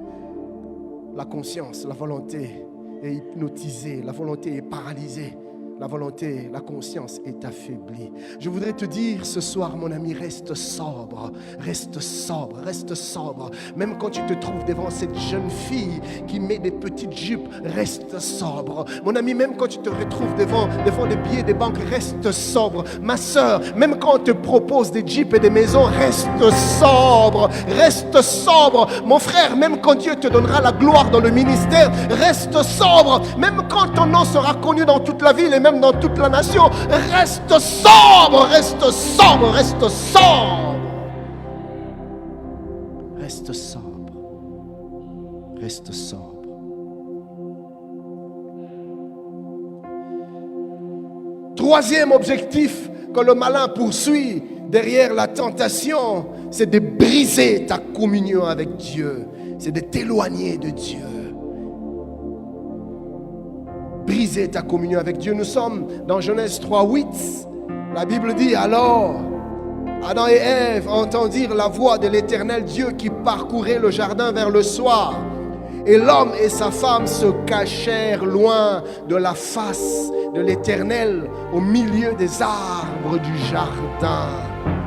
S1: la conscience, la volonté est hypnotisée, la volonté est paralysée. La volonté, la conscience est affaiblie. Je voudrais te dire ce soir, mon ami, reste sobre, reste sobre, reste sobre. Même quand tu te trouves devant cette jeune fille qui met des petites jupes, reste sobre. Mon ami, même quand tu te retrouves devant des billets des banques, reste sobre. Ma soeur, même quand on te propose des jeeps et des maisons, reste sobre, reste sobre. Mon frère, même quand Dieu te donnera la gloire dans le ministère, reste sobre. Même quand ton nom sera connu dans toute la ville et même dans toute la nation, reste sobre, reste sobre, reste sobre. Reste sobre. Reste sobre. Troisième objectif que le malin poursuit derrière la tentation, c'est de briser ta communion avec Dieu. C'est de t'éloigner de Dieu. Briser ta communion avec Dieu. Nous sommes dans Genèse 3:8. La Bible dit, alors Adam et Ève entendirent la voix de l'Éternel Dieu qui parcourait le jardin vers le soir. Et l'homme et sa femme se cachèrent loin de la face de l'Éternel au milieu des arbres du jardin.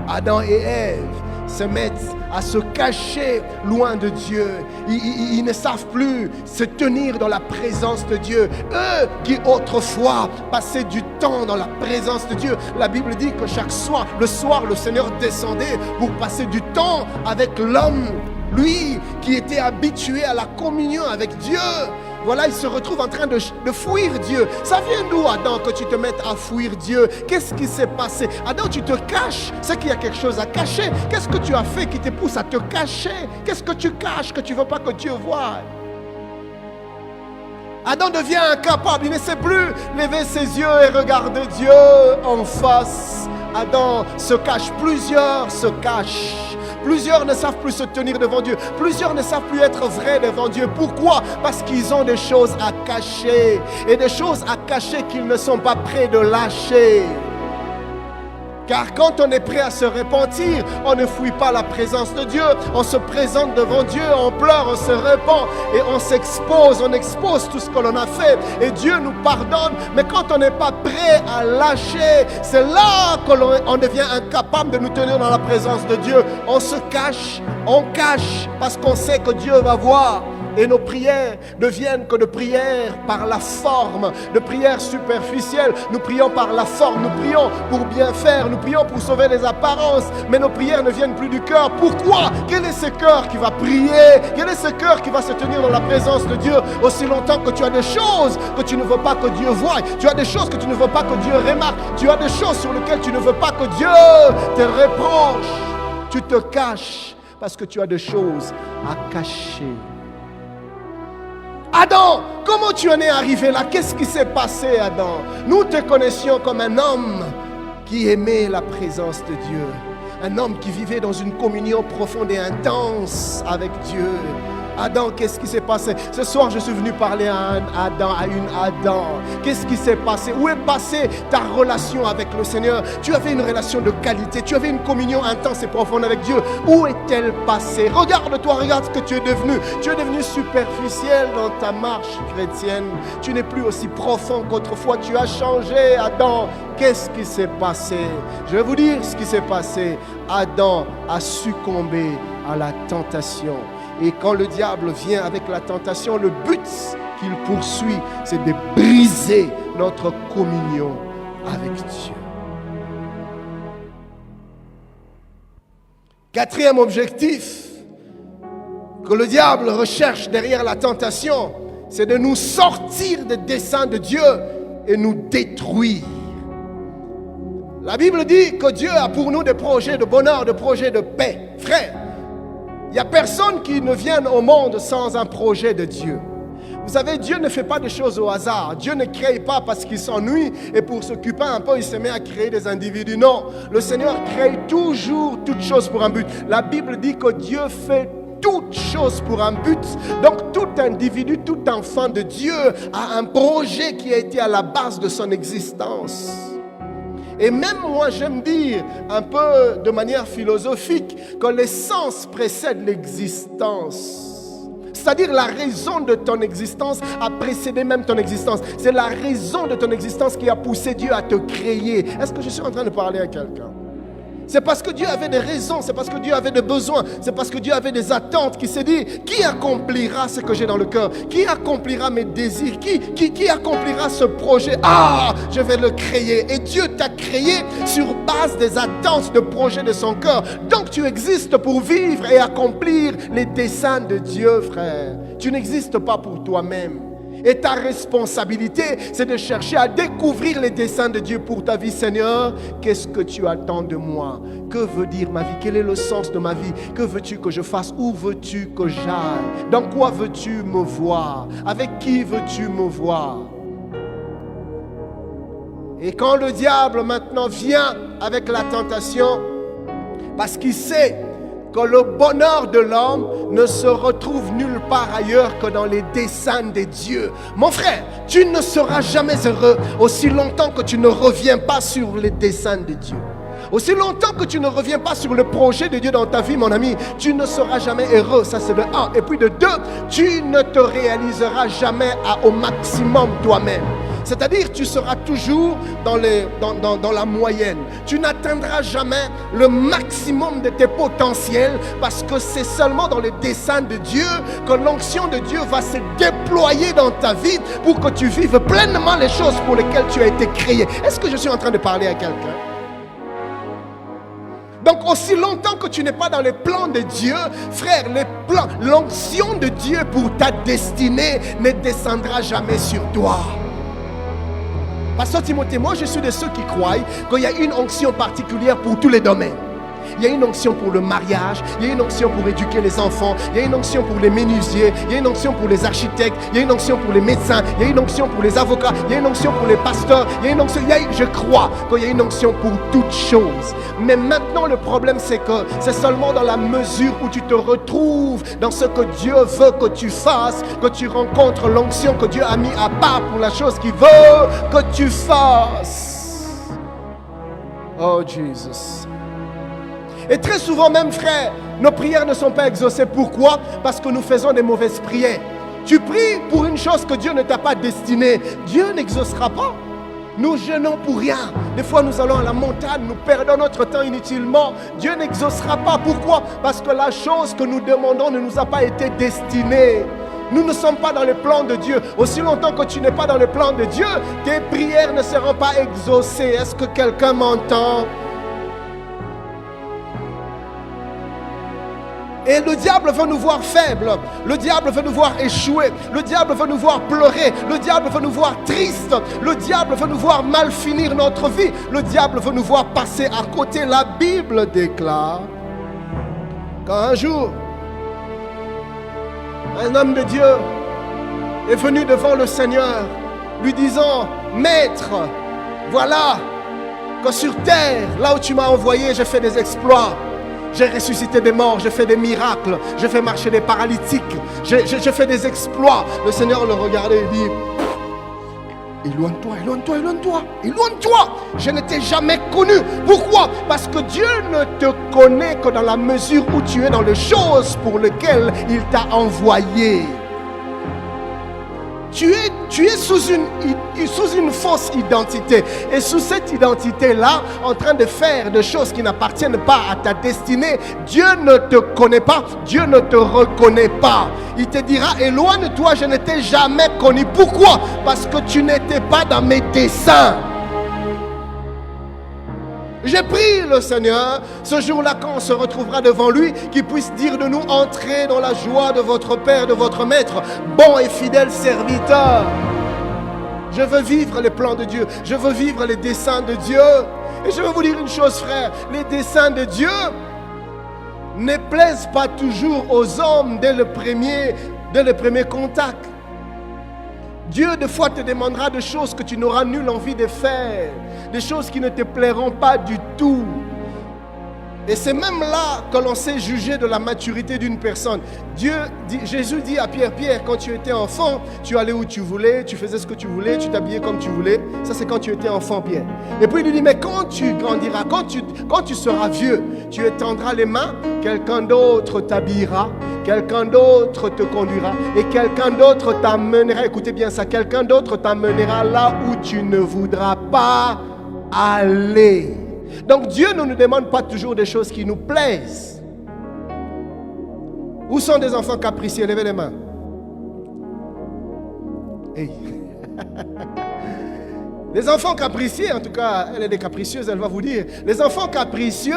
S1: Adam et Ève se mettent à se cacher loin de Dieu. Ils ne savent plus se tenir dans la présence de Dieu. Eux qui autrefois passaient du temps dans la présence de Dieu. La Bible dit que chaque soir, le Seigneur descendait pour passer du temps avec l'homme. Lui qui était habitué à la communion avec Dieu. Voilà, il se retrouve en train de fuir Dieu. Ça vient d'où, Adam, que tu te mettes à fuir Dieu? Qu'est-ce qui s'est passé? Adam, tu te caches. C'est qu'il y a quelque chose à cacher. Qu'est-ce que tu as fait qui te pousse à te cacher? Qu'est-ce que tu caches que tu ne veux pas que Dieu voie? Adam devient incapable. Il ne sait plus lever ses yeux et regarder Dieu en face. Adam se cache. Plusieurs se cachent. Plusieurs ne savent plus se tenir devant Dieu. Plusieurs ne savent plus être vrais devant Dieu. Pourquoi? Parce qu'ils ont des choses à cacher. Et des choses à cacher qu'ils ne sont pas prêts de lâcher. Car quand on est prêt à se repentir, on ne fuit pas la présence de Dieu. On se présente devant Dieu, on pleure, on se repent et on s'expose. On expose tout ce que l'on a fait et Dieu nous pardonne. Mais quand on n'est pas prêt à lâcher, c'est là qu'on devient incapable de nous tenir dans la présence de Dieu. On se cache, on cache parce qu'on sait que Dieu va voir. Et nos prières deviennent que de prières par la forme, de prières superficielles. Nous prions par la forme, nous prions pour bien faire, nous prions pour sauver les apparences. Mais nos prières ne viennent plus du cœur. Pourquoi? Quel est ce cœur qui va prier? Quel est ce cœur qui va se tenir dans la présence de Dieu aussi longtemps que tu as des choses que tu ne veux pas que Dieu voie? Tu as des choses que tu ne veux pas que Dieu remarque. Tu as des choses sur lesquelles tu ne veux pas que Dieu te reproche. Tu te caches parce que tu as des choses à cacher. Adam, comment tu en es arrivé là? Qu'est-ce qui s'est passé, Adam? Nous te connaissions comme un homme qui aimait la présence de Dieu. Un homme qui vivait dans une communion profonde et intense avec Dieu. Adam, qu'est-ce qui s'est passé? Ce soir, je suis venu parler à un Adam, à une Adam. Qu'est-ce qui s'est passé? Où est passée ta relation avec le Seigneur? Tu avais une relation de qualité, tu avais une communion intense et profonde avec Dieu. Où est-elle passée? Regarde-toi, regarde ce que tu es devenu. Tu es devenu superficiel dans ta marche chrétienne. Tu n'es plus aussi profond qu'autrefois. Tu as changé, Adam. Qu'est-ce qui s'est passé? Je vais vous dire ce qui s'est passé. Adam a succombé à la tentation. Et quand le diable vient avec la tentation, le but qu'il poursuit, c'est de briser notre communion avec Dieu. Quatrième objectif que le diable recherche derrière la tentation, c'est de nous sortir des desseins de Dieu et nous détruire. La Bible dit que Dieu a pour nous des projets de bonheur, des projets de paix. Frère, il n'y a personne qui ne vienne au monde sans un projet de Dieu. Vous savez, Dieu ne fait pas des choses au hasard. Dieu ne crée pas parce qu'il s'ennuie et pour s'occuper un peu, il se met à créer des individus. Non, le Seigneur crée toujours toutes choses pour un but. La Bible dit que Dieu fait toutes choses pour un but. Donc tout individu, tout enfant de Dieu a un projet qui a été à la base de son existence. Et même moi, j'aime dire un peu de manière philosophique que l'essence précède l'existence. C'est-à-dire la raison de ton existence a précédé même ton existence. C'est la raison de ton existence qui a poussé Dieu à te créer. Est-ce que je suis en train de parler à quelqu'un? C'est parce que Dieu avait des raisons, c'est parce que Dieu avait des besoins, c'est parce que Dieu avait des attentes qui s'est dit, qui accomplira ce que j'ai dans le cœur? Qui accomplira mes désirs? Qui accomplira ce projet? Ah, je vais le créer. Et Dieu t'a créé sur base des attentes, de projets de son cœur. Donc tu existes pour vivre et accomplir les desseins de Dieu, frère. Tu n'existes pas pour toi-même. Et ta responsabilité, c'est de chercher à découvrir les desseins de Dieu pour ta vie. Seigneur, qu'est-ce que tu attends de moi? Que veut dire ma vie? Quel est le sens de ma vie? Que veux-tu que je fasse? Où veux-tu que j'aille? Dans quoi veux-tu me voir? Avec qui veux-tu me voir? Et quand le diable maintenant vient avec la tentation, parce qu'il sait que le bonheur de l'homme ne se retrouve nulle part ailleurs que dans les desseins de Dieu. Mon frère, tu ne seras jamais heureux aussi longtemps que tu ne reviens pas sur les desseins de Dieu. Aussi longtemps que tu ne reviens pas sur le projet de Dieu dans ta vie, mon ami, tu ne seras jamais heureux. Ça, c'est de 1. Et puis de 2, tu ne te réaliseras jamais au maximum toi-même. C'est-à-dire, tu seras toujours dans la moyenne. Tu n'atteindras jamais le maximum de tes potentiels parce que c'est seulement dans les desseins de Dieu que l'onction de Dieu va se déployer dans ta vie pour que tu vives pleinement les choses pour lesquelles tu as été créé. Est-ce que je suis en train de parler à quelqu'un? Donc aussi longtemps que tu n'es pas dans les plans de Dieu, frère, l'onction de Dieu pour ta destinée ne descendra jamais sur toi. Pasteur Timothée, moi je suis de ceux qui croient qu'il y a une onction particulière pour tous les domaines. Il y a une onction pour le mariage, il y a une onction pour éduquer les enfants, il y a une onction pour les menuisiers, il y a une onction pour les architectes, il y a une onction pour les médecins, il y a une onction pour les avocats, il y a une onction pour les pasteurs, il y a une onction, je crois qu'il y a une onction pour toutes choses. Mais maintenant le problème c'est que c'est seulement dans la mesure où tu te retrouves dans ce que Dieu veut que tu fasses, que tu rencontres l'onction que Dieu a mis à part pour la chose qu'il veut que tu fasses. Oh Jesus. Et très souvent même, frère, nos prières ne sont pas exaucées. Pourquoi? Parce que nous faisons des mauvaises prières. Tu pries pour une chose que Dieu ne t'a pas destinée. Dieu n'exaucera pas. Nous jeûnons pour rien. Des fois, nous allons à la montagne, nous perdons notre temps inutilement. Dieu n'exaucera pas. Pourquoi? Parce que la chose que nous demandons ne nous a pas été destinée. Nous ne sommes pas dans les plans de Dieu. Aussi longtemps que tu n'es pas dans les plans de Dieu, tes prières ne seront pas exaucées. Est-ce que quelqu'un m'entend? Et le diable veut nous voir faibles, le diable veut nous voir échouer, le diable veut nous voir pleurer, le diable veut nous voir tristes, le diable veut nous voir mal finir notre vie, le diable veut nous voir passer à côté. La Bible déclare qu'un jour, un homme de Dieu est venu devant le Seigneur, lui disant: Maître, voilà que sur terre, là où tu m'as envoyé, j'ai fait des exploits. J'ai ressuscité des morts, j'ai fait des miracles, j'ai fait marcher des paralytiques, j'ai fait des exploits. Le Seigneur le regardait et dit, éloigne-toi, éloigne-toi, éloigne-toi, éloigne-toi. Je ne t'ai jamais connu. Pourquoi? Parce que Dieu ne te connaît que dans la mesure où tu es dans les choses pour lesquelles il t'a envoyé. Tu es sous une fausse identité. Et sous cette identité-là, en train de faire des choses qui n'appartiennent pas à ta destinée, Dieu ne te connaît pas, Dieu ne te reconnaît pas. Il te dira, éloigne-toi, je ne t'ai jamais connu. Pourquoi? Parce que tu n'étais pas dans mes desseins. J'ai prié le Seigneur, ce jour-là, quand on se retrouvera devant lui, qu'il puisse dire de nous, entrez dans la joie de votre Père, de votre Maître, bon et fidèle serviteur. Je veux vivre les plans de Dieu, je veux vivre les desseins de Dieu. Et je veux vous dire une chose, frère, les desseins de Dieu ne plaisent pas toujours aux hommes dès le premier contact. Dieu, des fois, te demandera des choses que tu n'auras nulle envie de faire, des choses qui ne te plairont pas du tout. Et c'est même là que l'on sait juger de la maturité d'une personne. Jésus dit à Pierre, Pierre, quand tu étais enfant, tu allais où tu voulais, tu faisais ce que tu voulais, tu t'habillais comme tu voulais. Ça, c'est quand tu étais enfant, Pierre. Et puis il lui dit, mais quand tu grandiras, quand tu seras vieux, tu étendras les mains, quelqu'un d'autre t'habillera, quelqu'un d'autre te conduira et quelqu'un d'autre t'amènera, écoutez bien ça, quelqu'un d'autre t'amènera là où tu ne voudras pas aller. Donc Dieu ne nous demande pas toujours des choses qui nous plaisent. Où sont des enfants capricieux? Levez les mains. Hey. Les enfants capricieux, en tout cas, elle est des capricieuses, elle va vous dire. Les enfants capricieux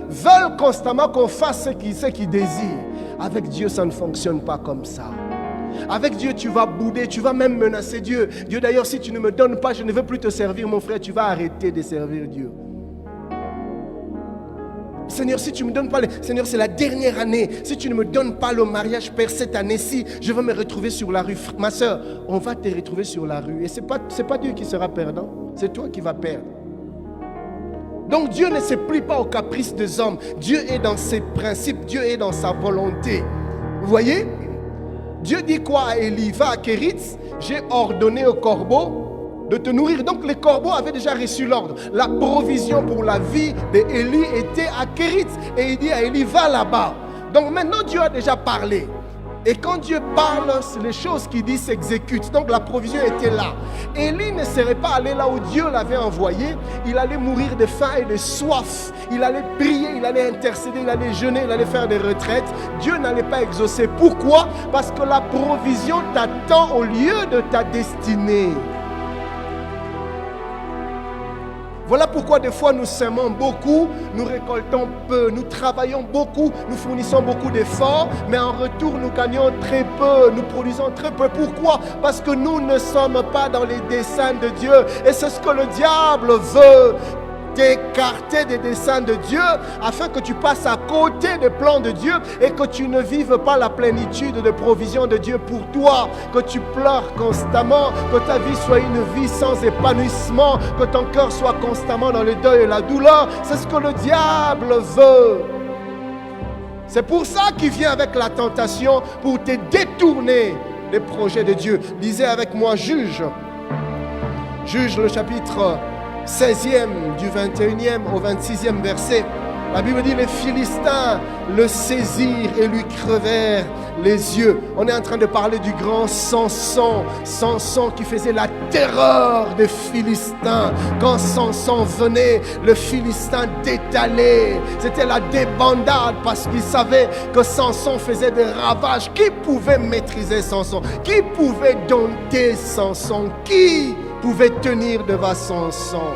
S1: veulent constamment qu'on fasse ce qu'ils désirent. Avec Dieu, ça ne fonctionne pas comme ça. Avec Dieu, tu vas bouder, tu vas même menacer Dieu. Dieu, d'ailleurs, si tu ne me donnes pas, je ne veux plus te servir, mon frère, tu vas arrêter de servir Dieu. Seigneur, si tu ne me donnes pas, Seigneur, c'est la dernière année. Si tu ne me donnes pas le mariage, Père, cette année-ci, je vais me retrouver sur la rue. Ma soeur, on va te retrouver sur la rue. Et ce n'est pas Dieu qui sera perdant, c'est toi qui vas perdre. Donc Dieu ne se plie pas aux caprices des hommes. Dieu est dans ses principes, Dieu est dans sa volonté. Vous voyez? Dieu dit quoi à Élie? Va à Kéritz, j'ai ordonné aux corbeaux de te nourrir. Donc les corbeaux avaient déjà reçu l'ordre. La provision pour la vie d'Élie était à Kéritz. Et il dit à Élie, va là-bas. Donc maintenant Dieu a déjà parlé. Et quand Dieu parle, les choses qu'il dit s'exécutent. Donc la provision était là. Élie ne serait pas allé là où Dieu l'avait envoyé. Il allait mourir de faim et de soif. Il allait prier, il allait intercéder, il allait jeûner, il allait faire des retraites. Dieu n'allait pas exaucer. Pourquoi? Parce que la provision t'attend au lieu de ta destinée. Voilà pourquoi des fois nous semons beaucoup, nous récoltons peu, nous travaillons beaucoup, nous fournissons beaucoup d'efforts, mais en retour nous gagnons très peu, nous produisons très peu. Pourquoi? Parce que nous ne sommes pas dans les desseins de Dieu. Et c'est ce que le diable veut. T'écarter des desseins de Dieu afin que tu passes à côté des plans de Dieu et que tu ne vives pas la plénitude de provision de Dieu pour toi, que tu pleures constamment, que ta vie soit une vie sans épanouissement, que ton cœur soit constamment dans le deuil et la douleur. C'est ce que le diable veut. C'est pour ça qu'il vient avec la tentation, pour te détourner des projets de Dieu. Lisez avec moi Juge le chapitre 16e du 21e au 26e verset. La Bible dit, les Philistins le saisirent et lui crevèrent les yeux. On est en train de parler du grand Samson. Samson qui faisait la terreur des Philistins. Quand Samson venait, le Philistin détalait. C'était la débandade parce qu'il savait que Samson faisait des ravages. Qui pouvait maîtriser Samson? Qui pouvait dompter Samson? Qui pouvait tenir devant Samson?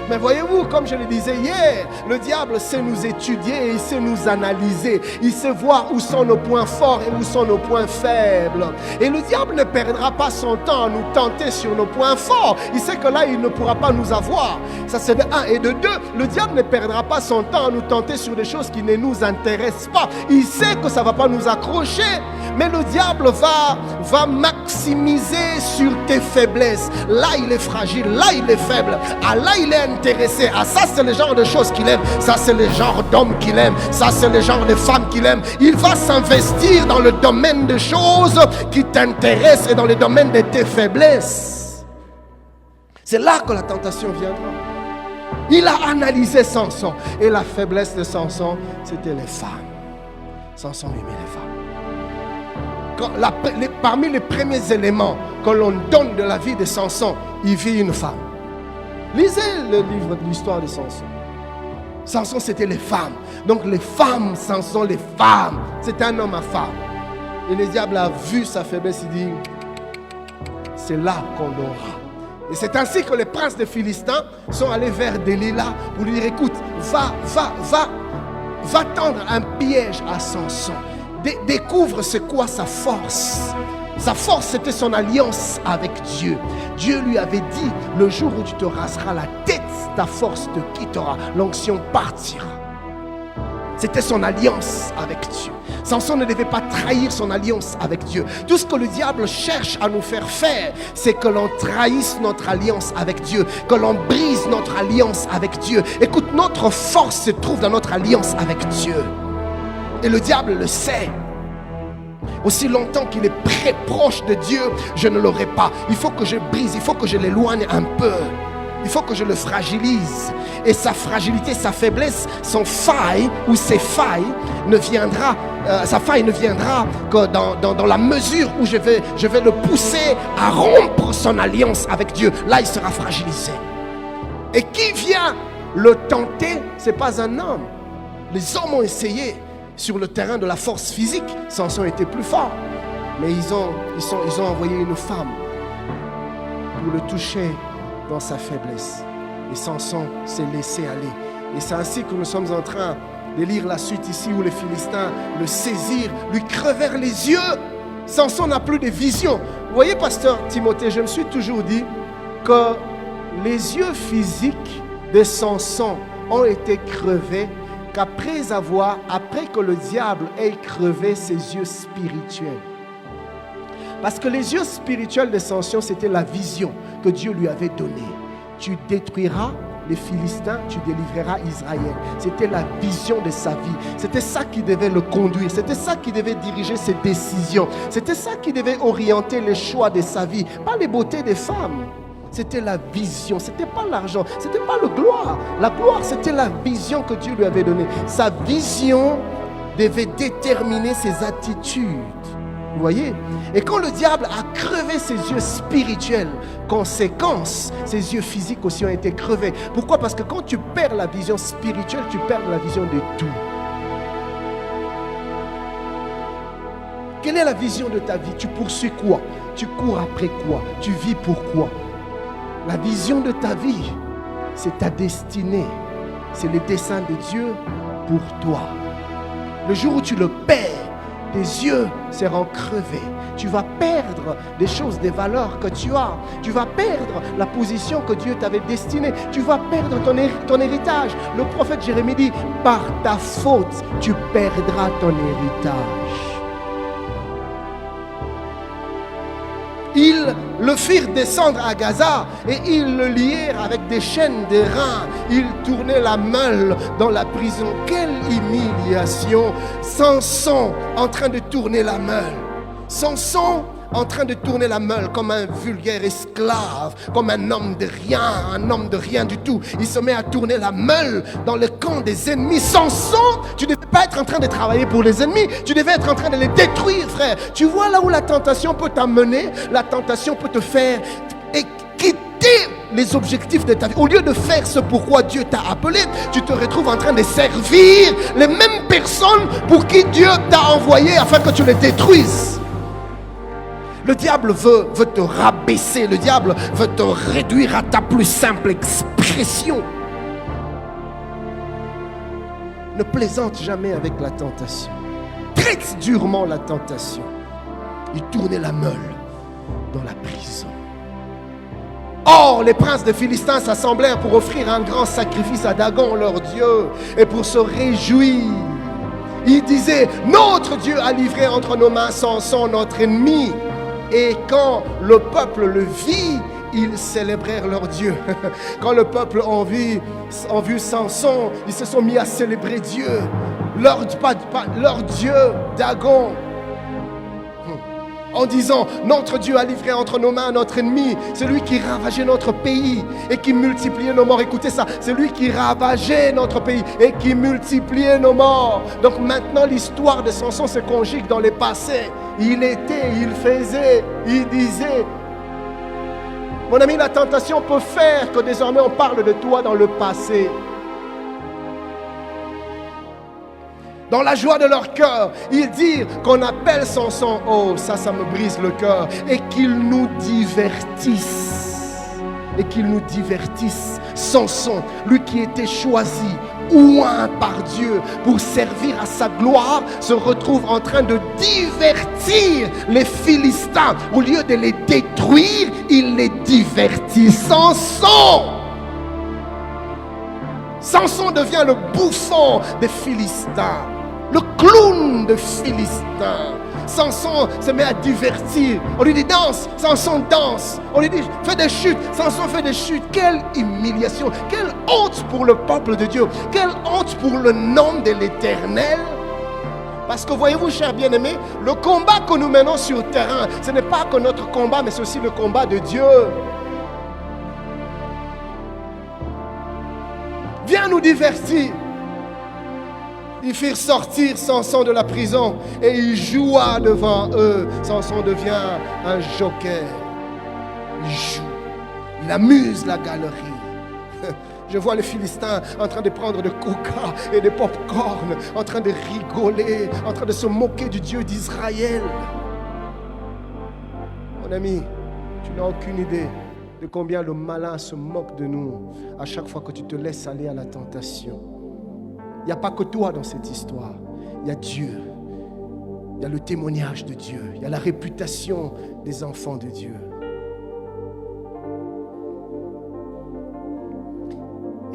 S1: Mais voyez-vous, comme je le disais hier, le diable sait nous étudier et il sait nous analyser. Il sait voir où sont nos points forts et où sont nos points faibles. Et le diable ne perdra pas son temps à nous tenter sur nos points forts. Il sait que là, il ne pourra pas nous avoir. Ça, c'est de un. Et de deux, le diable ne perdra pas son temps à nous tenter sur des choses qui ne nous intéressent pas. Il sait que ça ne va pas nous accrocher. Mais le diable va maximiser sur tes faiblesses. Là, il est fragile. Là, il est faible. Ah, là, il est intéressé à ça. C'est le genre de choses qu'il aime. Ça, c'est le genre d'homme qu'il aime. Ça, c'est le genre de femme qu'il aime. Il va s'investir dans le domaine de choses qui t'intéressent et dans le domaine de tes faiblesses. C'est là que la tentation viendra. Il a analysé Samson. Et la faiblesse de Samson, c'était les femmes. Samson aimait les femmes. Parmi les premiers éléments que l'on donne de la vie de Samson, il vit une femme. Lisez le livre de l'histoire de Samson. Samson, c'était les femmes. Donc les femmes, Samson, les femmes. C'était un homme à femme. Et le diable a vu sa faiblesse. Il dit, c'est là qu'on l'aura. Et c'est ainsi que les princes des Philistins sont allés vers Delilah pour lui dire, écoute, va tendre un piège à Samson. Découvre c'est quoi sa force. Sa force, c'était son alliance avec Dieu. Dieu lui avait dit, le jour où tu te raseras la tête, ta force te quittera, l'onction partira. C'était son alliance avec Dieu. Samson ne devait pas trahir son alliance avec Dieu. Tout ce que le diable cherche à nous faire faire, c'est que l'on trahisse notre alliance avec Dieu, que l'on brise notre alliance avec Dieu. Écoute, notre force se trouve dans notre alliance avec Dieu. Et le diable le sait. Aussi longtemps qu'il est très proche de Dieu, je ne l'aurai pas. Il faut que je brise, il faut que je l'éloigne un peu. Il faut que je le fragilise. Et sa fragilité, sa faiblesse, son faille ou ses failles ne viendra, sa faille ne viendra que dans la mesure où je vais le pousser à rompre son alliance avec Dieu. Là, il sera fragilisé. Et qui vient le tenter, ce n'est pas un homme. Les hommes ont essayé sur le terrain de la force physique. Samson était plus fort. Mais ils ont envoyé une femme pour le toucher dans sa faiblesse. Et Samson s'est laissé aller. Et c'est ainsi que nous sommes en train de lire la suite ici où les Philistins le saisirent, lui crevèrent les yeux. Samson n'a plus de vision. Vous voyez, pasteur Timothée, je me suis toujours dit que les yeux physiques de Samson ont été crevés qu'après que le diable ait crevé ses yeux spirituels. Parce que les yeux spirituels de Samson, c'était la vision que Dieu lui avait donnée. Tu détruiras les Philistins, tu délivreras Israël. C'était la vision de sa vie. C'était ça qui devait le conduire. C'était ça qui devait diriger ses décisions. C'était ça qui devait orienter les choix de sa vie. Pas les beautés des femmes. C'était la vision, c'était pas l'argent, c'était pas le gloire. La gloire, c'était la vision que Dieu lui avait donnée. Sa vision devait déterminer ses attitudes. Vous voyez? Et quand le diable a crevé ses yeux spirituels, conséquence, ses yeux physiques aussi ont été crevés. Pourquoi? Parce que quand tu perds la vision spirituelle, tu perds la vision de tout. Quelle est la vision de ta vie? Tu poursuis quoi? Tu cours après quoi? Tu vis pour quoi? La vision de ta vie, c'est ta destinée. C'est le dessein de Dieu pour toi. Le jour où tu le perds, tes yeux seront crevés. Tu vas perdre des choses, des valeurs que tu as. Tu vas perdre la position que Dieu t'avait destinée. Tu vas perdre ton héritage. Le prophète Jérémie dit, par ta faute, tu perdras ton héritage. Ils le firent descendre à Gaza et ils le lièrent avec des chaînes de reins. Ils tournaient la meule dans la prison. Quelle humiliation! Samson en train de tourner la meule. Samson en train de tourner la meule comme un vulgaire esclave, comme un homme de rien du tout. Il se met à tourner la meule dans le camp des ennemis. Samson, tu ne devais pas être en train de travailler pour les ennemis, tu devais être en train de les détruire, frère. Tu vois là où la tentation peut t'amener, la tentation peut te faire quitter les objectifs de ta vie. Au lieu de faire ce pourquoi Dieu t'a appelé, tu te retrouves en train de servir les mêmes personnes pour qui Dieu t'a envoyé afin que tu les détruises. Le diable veut te rabaisser. Le diable veut te réduire à ta plus simple expression. Ne plaisante jamais avec la tentation. Traite durement la tentation. Il tournait la meule dans la prison. Or, les princes de Philistins s'assemblèrent pour offrir un grand sacrifice à Dagon, leur Dieu, et pour se réjouir. Ils disaient, notre Dieu a livré entre nos mains Samson, notre ennemi. Et quand le peuple le vit, ils célébrèrent leur Dieu. Quand le peuple a vu Samson, ils se sont mis à célébrer Dieu. Leur Dieu, Dagon. En disant, notre Dieu a livré entre nos mains notre ennemi, celui qui ravageait notre pays et qui multipliait nos morts. Écoutez ça, c'est lui qui ravageait notre pays et qui multipliait nos morts. Donc maintenant, l'histoire de Samson se conjugue dans les passés. Il était, il faisait, il disait. Mon ami, la tentation peut faire que désormais on parle de toi dans le passé. Dans la joie de leur cœur, ils disent qu'on appelle Samson, oh ça me brise le cœur, et qu'ils nous divertissent. Et qu'ils nous divertissent. Samson, lui qui était choisi, oint par Dieu pour servir à sa gloire, se retrouve en train de divertir les Philistins. Au lieu de les détruire, il les divertit. Samson devient le bouffon des Philistins. Le clown de Philistin. Samson se met à divertir. On lui dit danse, Samson danse. On lui dit fais des chutes, Samson fait des chutes. Quelle humiliation, quelle honte pour le peuple de Dieu. Quelle honte pour le nom de l'Éternel. Parce que voyez-vous, chers bien-aimés, le combat que nous menons sur le terrain, ce n'est pas que notre combat, mais c'est aussi le combat de Dieu. Viens nous divertir. Ils firent sortir Samson de la prison et il joua devant eux. Samson devient un joker. Il joue. Il amuse la galerie. Je vois les Philistins en train de prendre de coca et de pop-corn, en train de rigoler, en train de se moquer du Dieu d'Israël. Mon ami, tu n'as aucune idée de combien le malin se moque de nous à chaque fois que tu te laisses aller à la tentation. Il n'y a pas que toi dans cette histoire. Il y a Dieu. Il y a le témoignage de Dieu. Il y a la réputation des enfants de Dieu.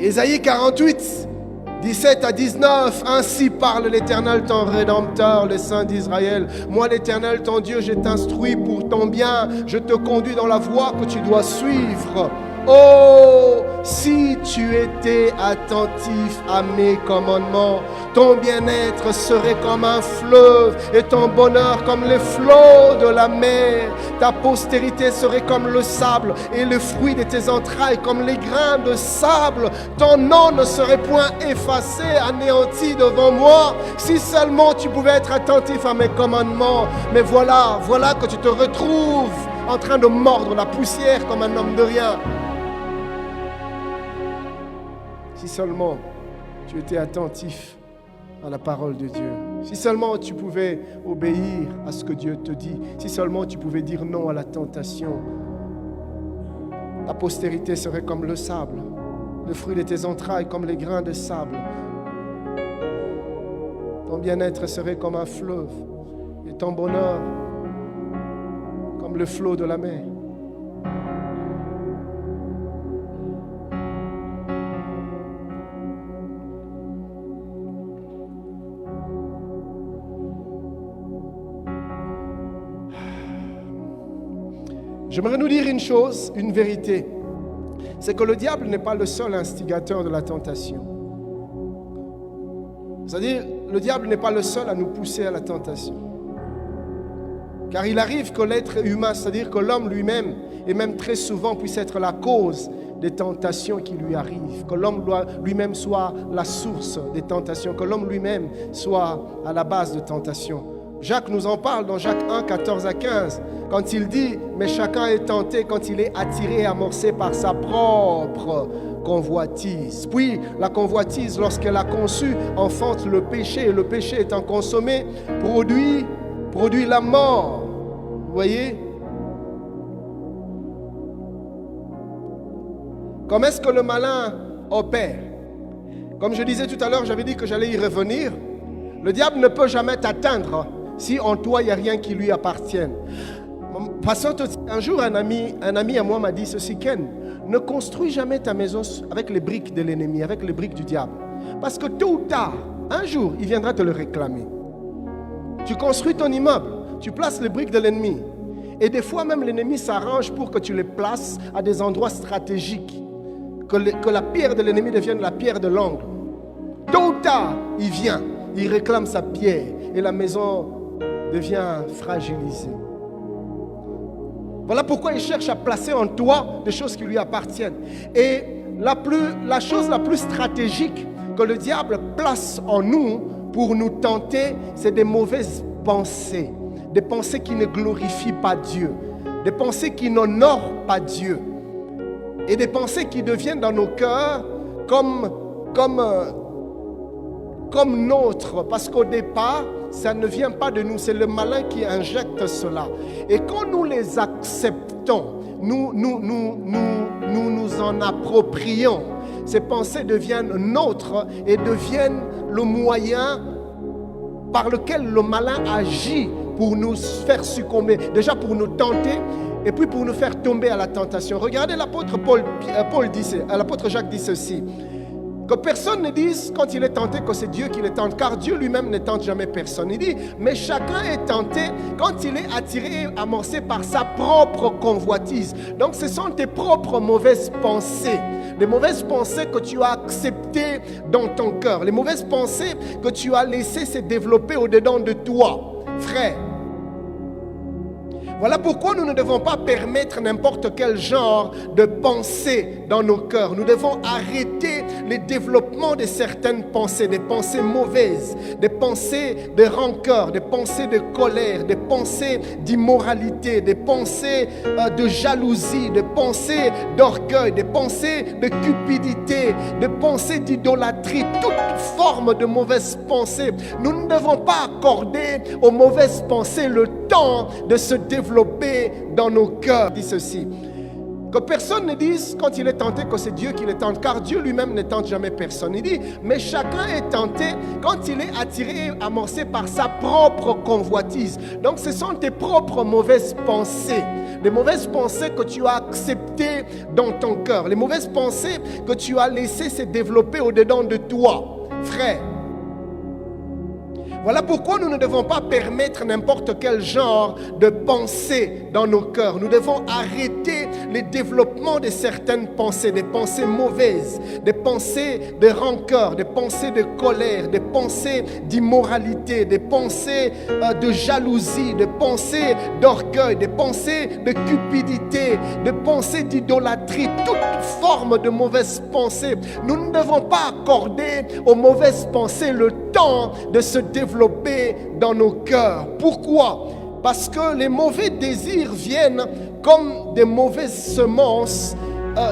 S1: Ésaïe 48, 17 à 19. Ainsi parle l'Éternel, ton Rédempteur, le Saint d'Israël. Moi, l'Éternel, ton Dieu, je t'instruis pour ton bien. Je te conduis dans la voie que tu dois suivre. Oh, si tu étais attentif à mes commandements, ton bien-être serait comme un fleuve et ton bonheur comme les flots de la mer. Ta postérité serait comme le sable et le fruit de tes entrailles comme les grains de sable. Ton nom ne serait point effacé, anéanti devant moi, si seulement tu pouvais être attentif à mes commandements. Mais voilà que tu te retrouves en train de mordre la poussière comme un homme de rien. Si seulement tu étais attentif à la parole de Dieu, si seulement tu pouvais obéir à ce que Dieu te dit, si seulement tu pouvais dire non à la tentation, ta postérité serait comme le sable, le fruit de tes entrailles comme les grains de sable. Ton bien-être serait comme un fleuve et ton bonheur comme le flot de la mer. J'aimerais nous dire une chose, une vérité. C'est que le diable n'est pas le seul instigateur de la tentation. C'est-à-dire, le diable n'est pas le seul à nous pousser à la tentation. Car il arrive que l'être humain, c'est-à-dire que l'homme lui-même, et même très souvent, puisse être la cause des tentations qui lui arrivent. Que l'homme lui-même soit la source des tentations. Que l'homme lui-même soit à la base de tentations. Jacques nous en parle dans Jacques 1, 14 à 15, quand il dit « Mais chacun est tenté quand il est attiré et amorcé par sa propre convoitise. Puis la convoitise, lorsqu'elle a conçu, enfante le péché. Et le péché étant consommé, produit la mort. » Vous voyez? Comment est-ce que le malin opère? Comme je disais tout à l'heure, j'avais dit que j'allais y revenir. Le diable ne peut jamais t'atteindre si en toi, il n'y a rien qui lui appartienne. Un jour, un ami à moi m'a dit ceci: Ken, ne construis jamais ta maison avec les briques de l'ennemi, avec les briques du diable. Parce que tôt ou tard, un jour, il viendra te le réclamer. Tu construis ton immeuble, tu places les briques de l'ennemi. Et des fois même l'ennemi s'arrange pour que tu les places à des endroits stratégiques. Que la pierre de l'ennemi devienne la pierre de l'angle. Tôt ou tard, il vient, il réclame sa pierre et la maison devient fragilisée. Voilà pourquoi il cherche à placer en toi des choses qui lui appartiennent. Et la chose la plus stratégique que le diable place en nous pour nous tenter, c'est des mauvaises pensées. Des pensées qui ne glorifient pas Dieu. Des pensées qui n'honorent pas Dieu. Et des pensées qui deviennent dans nos cœurs comme nôtres. Parce qu'au départ, ça ne vient pas de nous. C'est le malin qui injecte cela. Et quand nous les acceptons, nous en approprions. Ces pensées deviennent nôtres et deviennent le moyen par lequel le malin agit pour nous faire succomber. Déjà pour nous tenter et puis pour nous faire tomber à la tentation. Regardez l'apôtre l'apôtre Jacques dit ceci. Que personne ne dise quand il est tenté que c'est Dieu qui le tente, car Dieu lui-même ne tente jamais personne. Il dit, mais chacun est tenté quand il est attiré et amorcé par sa propre convoitise. Donc ce sont tes propres mauvaises pensées. Les mauvaises pensées que tu as acceptées dans ton cœur. Les mauvaises pensées que tu as laissées se développer au-dedans de toi. Frère, voilà pourquoi nous ne devons pas permettre n'importe quel genre de pensée dans nos cœurs. Nous devons arrêter le développement de certaines pensées, des pensées mauvaises, des pensées de rancœur, des pensées de colère, des pensées d'immoralité, des pensées de jalousie, des pensées d'orgueil, des pensées de cupidité, des pensées d'idolâtrie, toute forme de mauvaises pensées. Nous ne devons pas accorder aux mauvaises pensées le temps de se développer dans nos cœurs. Il dit ceci, que personne ne dise quand il est tenté que c'est Dieu qui le tente, car Dieu lui-même ne tente jamais personne. Il dit, mais chacun est tenté quand il est attiré et amorcé par sa propre convoitise. Donc ce sont tes propres mauvaises pensées. Les mauvaises pensées que tu as acceptées dans ton cœur. Les mauvaises pensées que tu as laissées se développer au-dedans de toi. Frère, voilà pourquoi nous ne devons pas permettre n'importe quel genre de pensée dans nos cœurs. Nous devons arrêter le développement de certaines pensées, des pensées mauvaises, des pensées de rancœur, des pensées de colère, des pensées d'immoralité, des pensées de jalousie, des pensées d'orgueil, des pensées de cupidité, des pensées d'idolâtrie, toute forme de mauvaises pensées. Nous ne devons pas accorder aux mauvaises pensées le temps de se développer dans nos cœurs. Pourquoi? Parce que les mauvais désirs viennent comme des mauvaises semences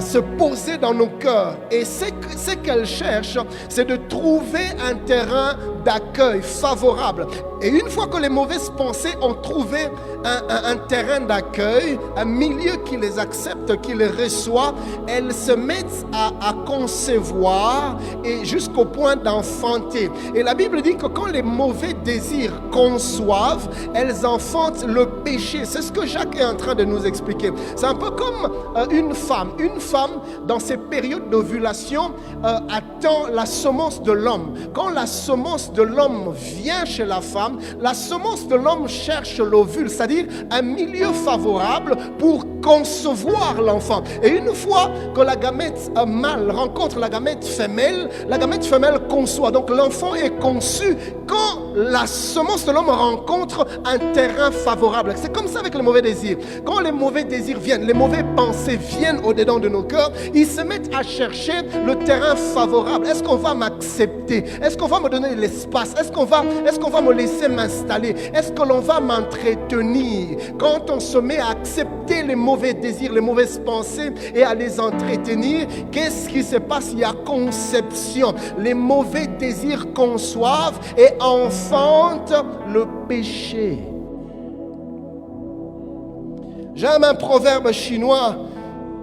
S1: se poser dans nos cœurs. Et ce qu'elles cherchent, c'est de trouver un terrain d'accueil favorable. Et une fois que les mauvaises pensées ont trouvé un terrain d'accueil, un milieu qui les accepte, qui les reçoit, elles se mettent à concevoir et jusqu'au point d'enfanter. Et la Bible dit que quand les mauvais désirs conçoivent, elles enfantent le péché. C'est ce que Jacques est en train de nous expliquer. C'est un peu comme une femme. Une femme, dans ses périodes d'ovulation, attend la semence de l'homme. Quand la semence de l'homme vient chez la femme, la semence de l'homme cherche l'ovule, c'est-à-dire un milieu favorable pour concevoir l'enfant. Et une fois que la gamète mâle rencontre la gamète femelle conçoit. Donc l'enfant est conçu quand la semence de l'homme rencontre un terrain favorable. C'est comme ça avec les mauvais désirs. Quand les mauvais désirs viennent, les mauvaises pensées viennent au-dedans de nos cœurs, ils se mettent à chercher le terrain favorable. Est-ce qu'on va m'accepter? Est-ce qu'on va me donner l'espace? Est-ce qu'on va me laisser m'installer? Est-ce que l'on va m'entretenir? Quand on se met à accepter les mauvais désirs, les mauvaises pensées et à les entretenir, qu'est-ce qui se passe? Il y a conception. Les mauvais désirs conçoivent et enfantent le péché. J'aime un proverbe chinois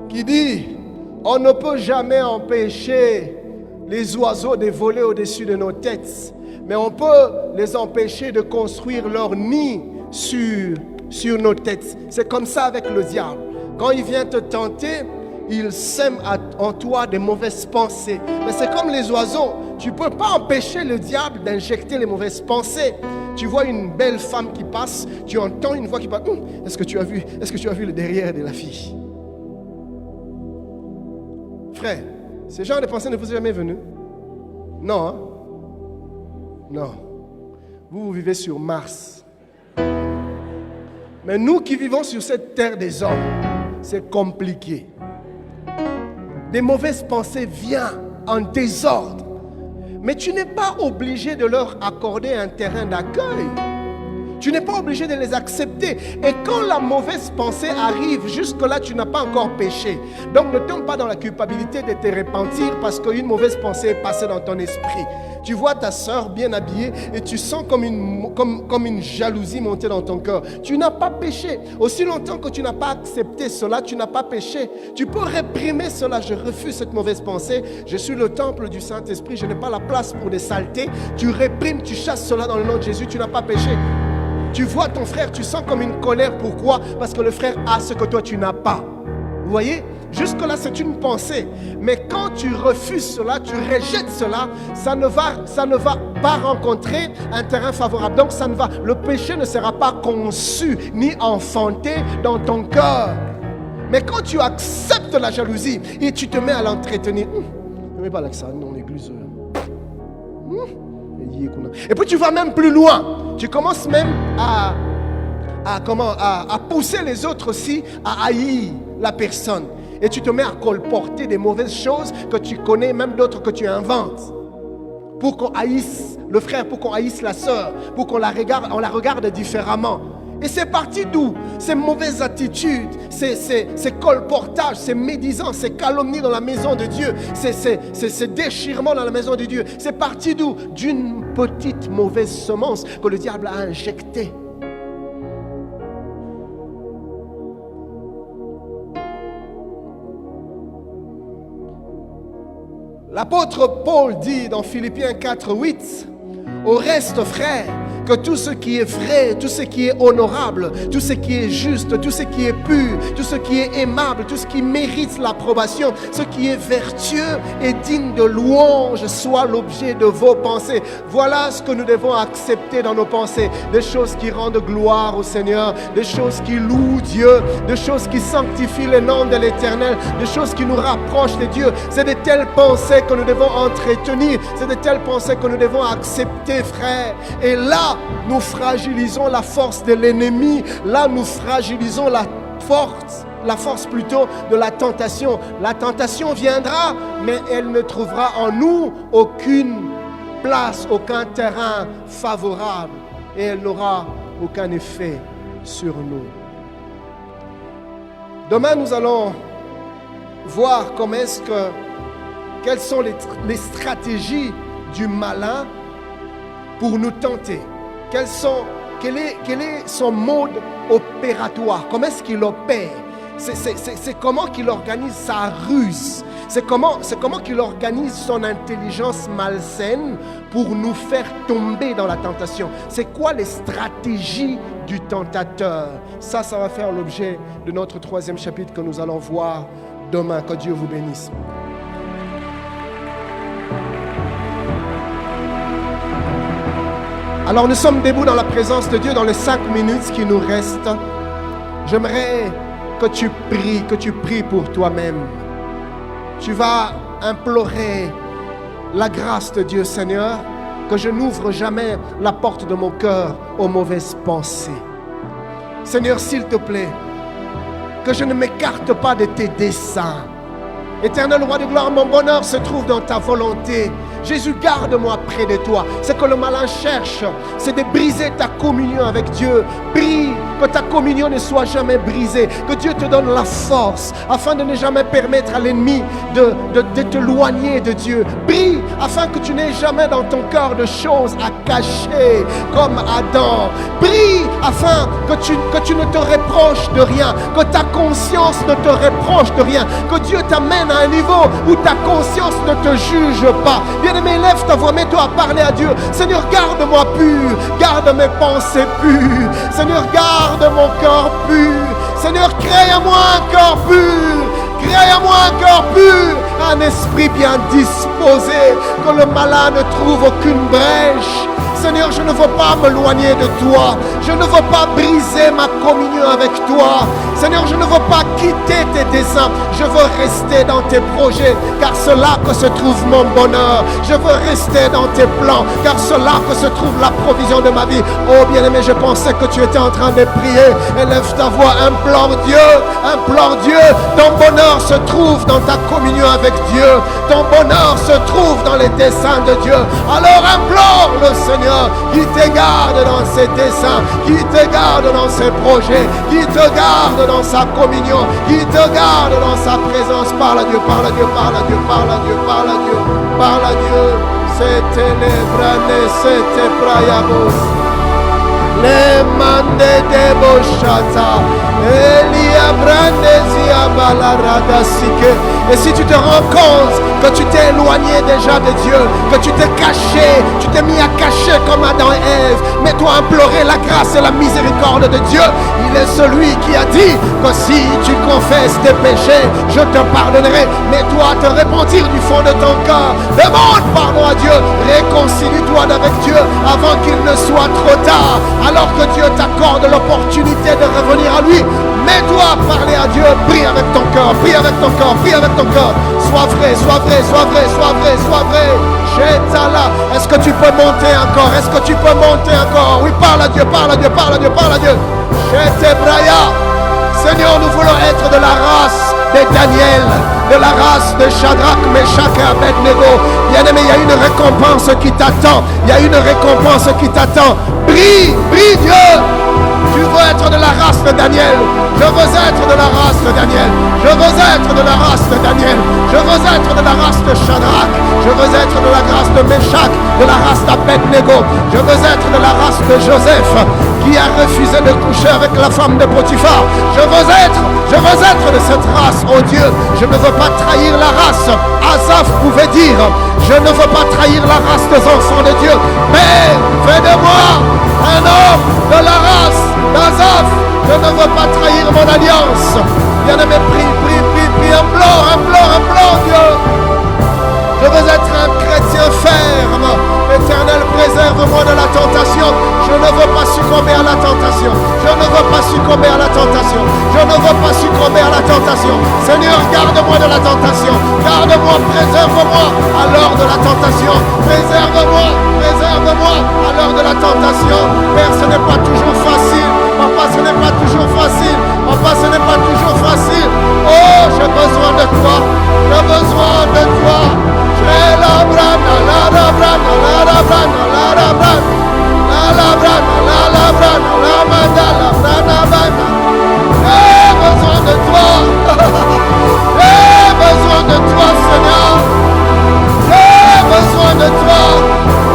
S1: qui dit: on ne peut jamais empêcher les oiseaux de voler au-dessus de nos têtes, mais on peut les empêcher de construire leur nid sur nos têtes. C'est comme ça avec le diable. Quand il vient te tenter, il sème en toi des mauvaises pensées. Mais c'est comme les oiseaux. Tu ne peux pas empêcher le diable d'injecter les mauvaises pensées. Tu vois une belle femme qui passe, tu entends une voix qui parle. Est-ce que tu as vu le derrière de la fille? Frère, ce genre de pensée ne vous est jamais venu? Non, hein? Non. Vous vivez sur Mars. Mais nous qui vivons sur cette terre des hommes, c'est compliqué. Des mauvaises pensées viennent en désordre. Mais tu n'es pas obligé de leur accorder un terrain d'accueil. Tu n'es pas obligé de les accepter. Et quand la mauvaise pensée arrive, jusque-là, tu n'as pas encore péché. Donc ne tombe pas dans la culpabilité de te repentir parce qu'une mauvaise pensée est passée dans ton esprit. Tu vois ta soeur bien habillée et tu sens comme une jalousie monter dans ton cœur. Tu n'as pas péché. Aussi longtemps que tu n'as pas accepté cela, tu n'as pas péché. Tu peux réprimer cela. Je refuse cette mauvaise pensée. Je suis le temple du Saint-Esprit. Je n'ai pas la place pour des saletés. Tu réprimes, tu chasses cela dans le nom de Jésus. Tu n'as pas péché. Tu vois ton frère, tu sens comme une colère. Pourquoi? Parce que le frère a ce que toi tu n'as pas. Vous voyez? Jusque-là, c'est une pensée. Mais quand tu refuses cela, tu rejettes cela, ça ne va pas rencontrer un terrain favorable. Donc, le péché ne sera pas conçu ni enfanté dans ton cœur. Mais quand tu acceptes la jalousie et tu te mets à l'entretenir, ne mets pas l'accent dans l'église. Et puis tu vas même plus loin. Tu commences même à pousser les autres aussi à haïr la personne. Et tu te mets à colporter des mauvaises choses que tu connais, même d'autres que tu inventes. Pour qu'on haïsse le frère, pour qu'on haïsse la sœur, pour qu'on la regarde différemment. Et c'est parti d'où? Ces mauvaises attitudes, ces colportages, ces médisants, ces calomnies dans la maison de Dieu, ces déchirements dans la maison de Dieu. C'est parti d'où? D'une petite mauvaise semence que le diable a injectée. L'apôtre Paul dit dans Philippiens 4:8, au reste, frères, que tout ce qui est vrai, tout ce qui est honorable, tout ce qui est juste, tout ce qui est pur, tout ce qui est aimable, tout ce qui mérite l'approbation, ce qui est vertueux et digne de louange soit l'objet de vos pensées. Voilà ce que nous devons accepter dans nos pensées. Des choses qui rendent gloire au Seigneur, des choses qui louent Dieu, des choses qui sanctifient le nom de l'Éternel, des choses qui nous rapprochent de Dieu. C'est de telles pensées que nous devons entretenir. C'est de telles pensées que nous devons accepter, frères. Et là, nous fragilisons la force de l'ennemi. Là, nous fragilisons la force plutôt de la tentation. La tentation viendra, mais elle ne trouvera en nous aucune place, aucun terrain favorable. Et elle n'aura aucun effet sur nous. Demain, nous allons voir quelles sont les stratégies du malin pour nous tenter. Quel est son mode opératoire? Comment est-ce qu'il opère? C'est comment qu'il organise sa ruse. C'est comment qu'il organise son intelligence malsaine pour nous faire tomber dans la tentation. C'est quoi les stratégies du tentateur? Ça va faire l'objet de notre 3e chapitre que nous allons voir demain. Que Dieu vous bénisse. Alors nous sommes debout dans la présence de Dieu dans les 5 minutes qui nous restent. J'aimerais que tu pries pour toi-même. Tu vas implorer la grâce de Dieu, Seigneur, que je n'ouvre jamais la porte de mon cœur aux mauvaises pensées. Seigneur, s'il te plaît, que je ne m'écarte pas de tes desseins. Éternel roi de gloire, mon bonheur se trouve dans ta volonté. Jésus, garde-moi près de toi. Ce que le malin cherche, c'est de briser ta communion avec Dieu. Prie que ta communion ne soit jamais brisée. Que Dieu te donne la force afin de ne jamais permettre à l'ennemi de t'éloigner de Dieu. Prie afin que tu n'aies jamais dans ton cœur de choses à cacher comme Adam. Prie afin que tu ne te reproches de rien. Que ta conscience ne te reproche de rien. Que Dieu t'amène à un niveau où ta conscience ne te juge pas. Bien-aimé, lève ta voix, mets-toi à parler à Dieu. Seigneur, garde-moi pur, garde mes pensées pures. Seigneur, garde mon cœur pur. Seigneur, crée à moi un cœur pur. Crée à moi un cœur pur un esprit bien disposé, que le malin ne trouve aucune brèche. Seigneur, je ne veux pas m'éloigner de toi. Je ne veux pas briser ma communion avec toi. Seigneur, je ne veux pas quitter tes desseins. Je veux rester dans tes projets, car c'est là que se trouve mon bonheur. Je veux rester dans tes plans, car c'est là que se trouve la provision de ma vie. Oh bien-aimé, je pensais que tu étais en train de prier. Élève ta voix, implore Dieu, implore Dieu. Ton bonheur se trouve dans ta communion avec Dieu. Ton bonheur se trouve dans les desseins de Dieu. Alors implore le Seigneur qui te garde dans ses desseins, qui te garde dans ses projets, qui te garde dans sa communion, qui te garde dans sa présence. Parle à Dieu, parle à Dieu, parle à Dieu, parle à Dieu, parle à Dieu, parle à Dieu. C'était les branes, c'était prayabos. Les mande de bochata, Elia brandesia balarada sike. Et si tu te rends compte que tu t'es éloigné déjà de Dieu, que tu t'es caché, tu t'es mis à cacher comme Adam et Ève, mets-toi à implorer la grâce et la miséricorde de Dieu. Il est celui qui a dit que si tu confesses tes péchés, je te pardonnerai. Mets-toi à te repentir du fond de ton cœur. Demande pardon à Dieu. Réconcilie-toi avec Dieu avant qu'il ne soit trop tard. Alors que Dieu t'accorde l'opportunité de revenir à lui, mets-toi à parler à Dieu. Prie avec ton cœur, prie avec ton cœur, prie avec ton cœur. Sois vrai, sois vrai, sois vrai, sois vrai, sois vrai. Est-ce que tu peux monter encore? Est-ce que tu peux monter encore? Oui, parle à Dieu, parle à Dieu, parle à Dieu, parle à Dieu. Seigneur, nous voulons être de la race de Daniel, de la race de Shadrach, Meshach et Abednego. Bien-aimé, il y a une récompense qui t'attend. Il y a une récompense qui t'attend. Brille, brille Dieu. Tu veux être de la race de Daniel. Je veux être de la race de Daniel. Je veux être de la race de Daniel. Je veux être de la race de Shadrach. Je veux être de la race de Meshach, de la race d'Abednego. Je veux être de la race de Joseph, qui a refusé de coucher avec la femme de Potiphar. Je veux être de cette race, oh Dieu. Je ne veux pas trahir la race. Asaph pouvait dire, je ne veux pas trahir la race des enfants de Dieu. Mais fais de moi un homme de la race d'Asaph. Je ne veux pas trahir mon alliance. Bien-aimé, prie, implore Dieu. Je veux être un chrétien ferme. Éternel, préserve-moi de la tentation. Je ne veux pas succomber à la tentation. Je ne veux pas succomber à la tentation. Je ne veux pas succomber à la tentation. Seigneur, garde-moi de la tentation. Garde-moi, préserve-moi à l'heure de la tentation. Préserve-moi à l'heure de la tentation. Père, ce n'est pas toujours facile. Papa, ce n'est pas toujours facile. Papa, ce n'est pas toujours facile. Oh, j'ai besoin de toi. J'ai besoin de toi. J'ai la brana, la brana, la brana, la brana, la brana, la brana, la manda, la brana, brana. J'ai besoin de toi. J'ai besoin de toi, Seigneur. J'ai besoin de toi.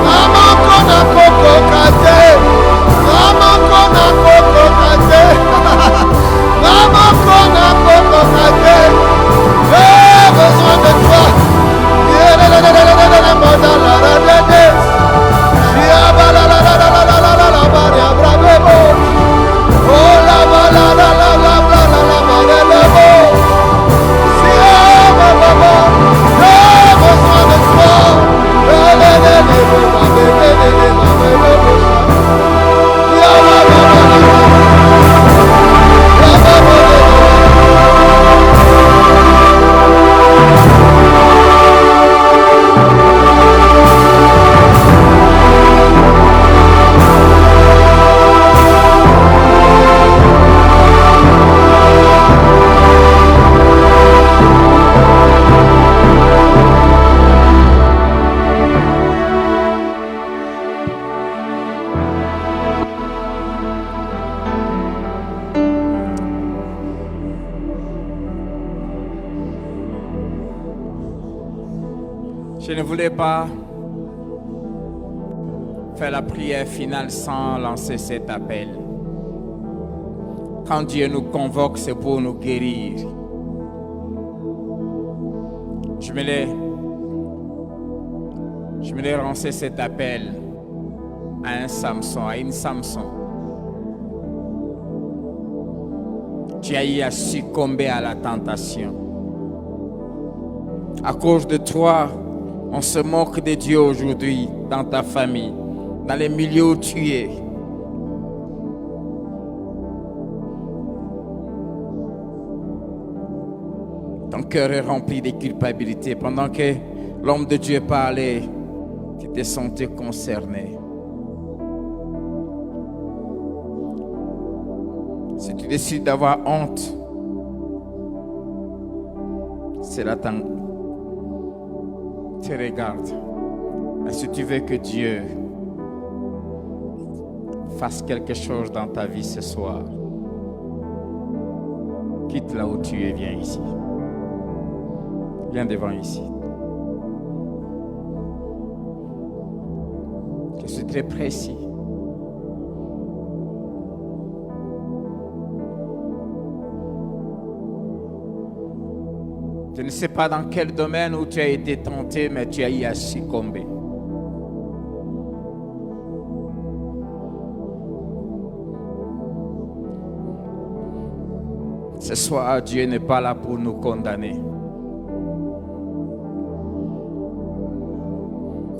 S1: Maman, qu'on a coco kate. Maman, qu'on a coco kate. Maman, qu'on a coco kate. J'ai besoin de toi.
S2: Je ne voulais pas faire la prière finale sans lancer cet appel. Quand Dieu nous convoque, c'est pour nous guérir. Je voulais lancer cet appel à un Samson, à une Samson. Tu as eu à succomber à la tentation. À cause de toi, on se moque de Dieu aujourd'hui, dans ta famille, dans les milieux où tu es. Ton cœur est rempli de culpabilité. Pendant que l'homme de Dieu parlait, tu t'es senti concerné. Si tu décides d'avoir honte, cela te regarde. Mais si tu veux que Dieu fasse quelque chose dans ta vie ce soir, quitte là où tu es, viens ici. Viens devant ici. Je suis très précis. Je ne sais pas dans quel domaine où tu as été tenté, mais tu as y succombé. Ce soir, Dieu n'est pas là pour nous condamner.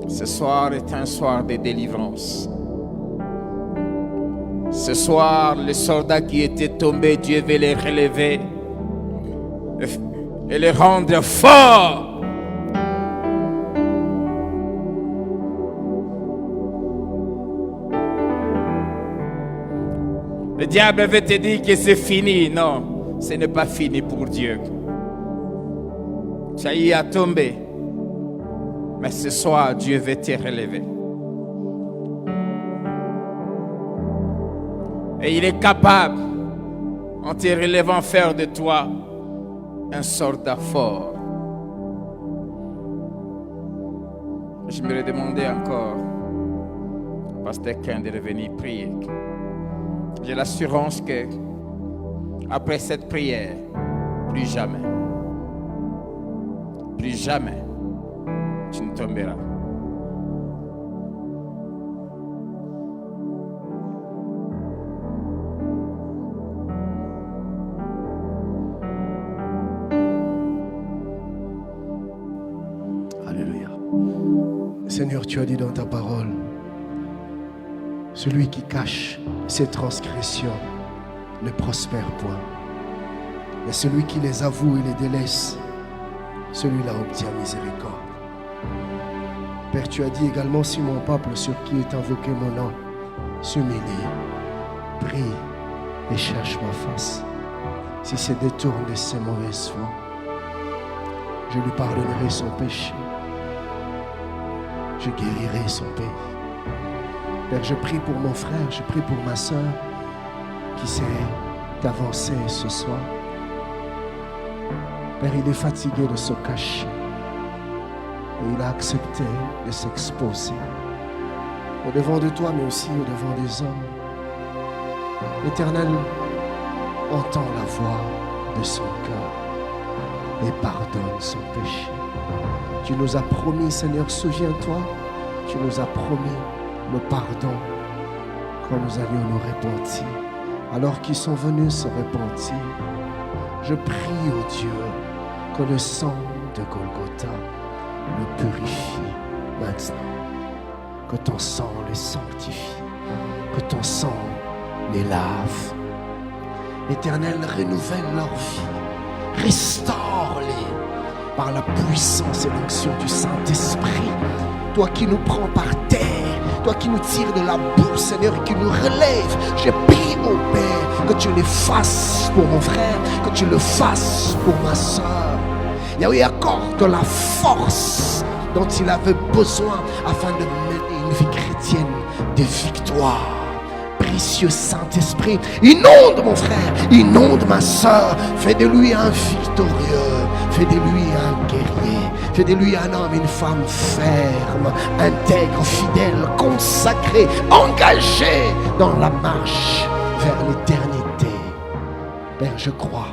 S2: Ce soir est un soir de délivrance. Ce soir, les soldats qui étaient tombés, Dieu veut les relever et les rendre forts. Le diable veut te dire que c'est fini. Non, ce n'est pas fini pour Dieu. Ça y est, à tomber. Mais ce soir, Dieu veut te relever. Et il est capable, en te relevant, faire de toi un soldat fort. Je me demandais encore, pasteur Ken, de revenir prier. J'ai l'assurance que, après cette prière, plus jamais, tu ne tomberas.
S1: Alléluia. Seigneur, tu as dit dans ta parole, celui qui cache ses transgressions ne prospère point. Mais celui qui les avoue et les délaisse, celui-là obtient miséricorde. Père, tu as dit également, si mon peuple sur qui est invoqué mon nom s'humilie, prie et cherche ma face, s'il se détourne de ses mauvaises voies, je lui pardonnerai son péché, je guérirai son pays. Père, je prie pour mon frère, je prie pour ma soeur qui s'est avancée ce soir. Père, il est fatigué de se cacher et il a accepté de s'exposer au-devant de toi, mais aussi au-devant des hommes. L'Éternel entend la voix de son cœur et pardonne son péché. Tu nous as promis, Seigneur, souviens-toi, tu nous as promis le pardon quand nous allions nous repentir. Alors qu'ils sont venus se repentir, je prie, ô Dieu, que le sang de Golgotha le purifie maintenant. Que ton sang les sanctifie, que ton sang les lave. L'Éternel renouvelle leur vie, restaure-les par la puissance et l'onction du Saint-Esprit. Toi qui nous prends par terre, toi qui nous tires de la boue, Seigneur, et qui nous relève, je prie, mon Père, que tu le fasses pour mon frère, que tu le fasses pour ma soeur. Yahweh, accorde la force dont il avait besoin afin de mener une vie chrétienne de victoire. Précieux Saint-Esprit, inonde mon frère, inonde ma soeur, fais de lui un victorieux, fais de lui un guerrier, fais de lui un homme, une femme ferme, intègre, fidèle, consacré, engagé dans la marche vers l'éternité. Père, je crois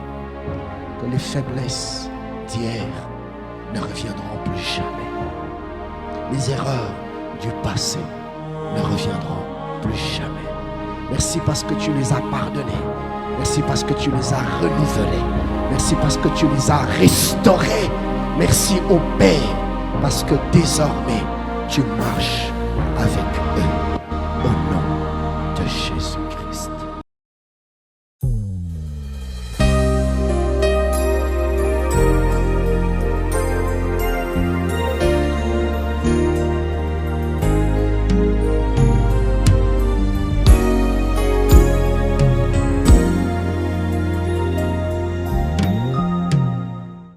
S1: que les faiblesses d'hier ne reviendront plus jamais. Les erreurs du passé ne reviendront plus jamais. Merci parce que tu les as pardonnés. Merci parce que tu les as renouvelés. Merci parce que tu les as restaurés. Merci au Père parce que désormais tu marches avec eux.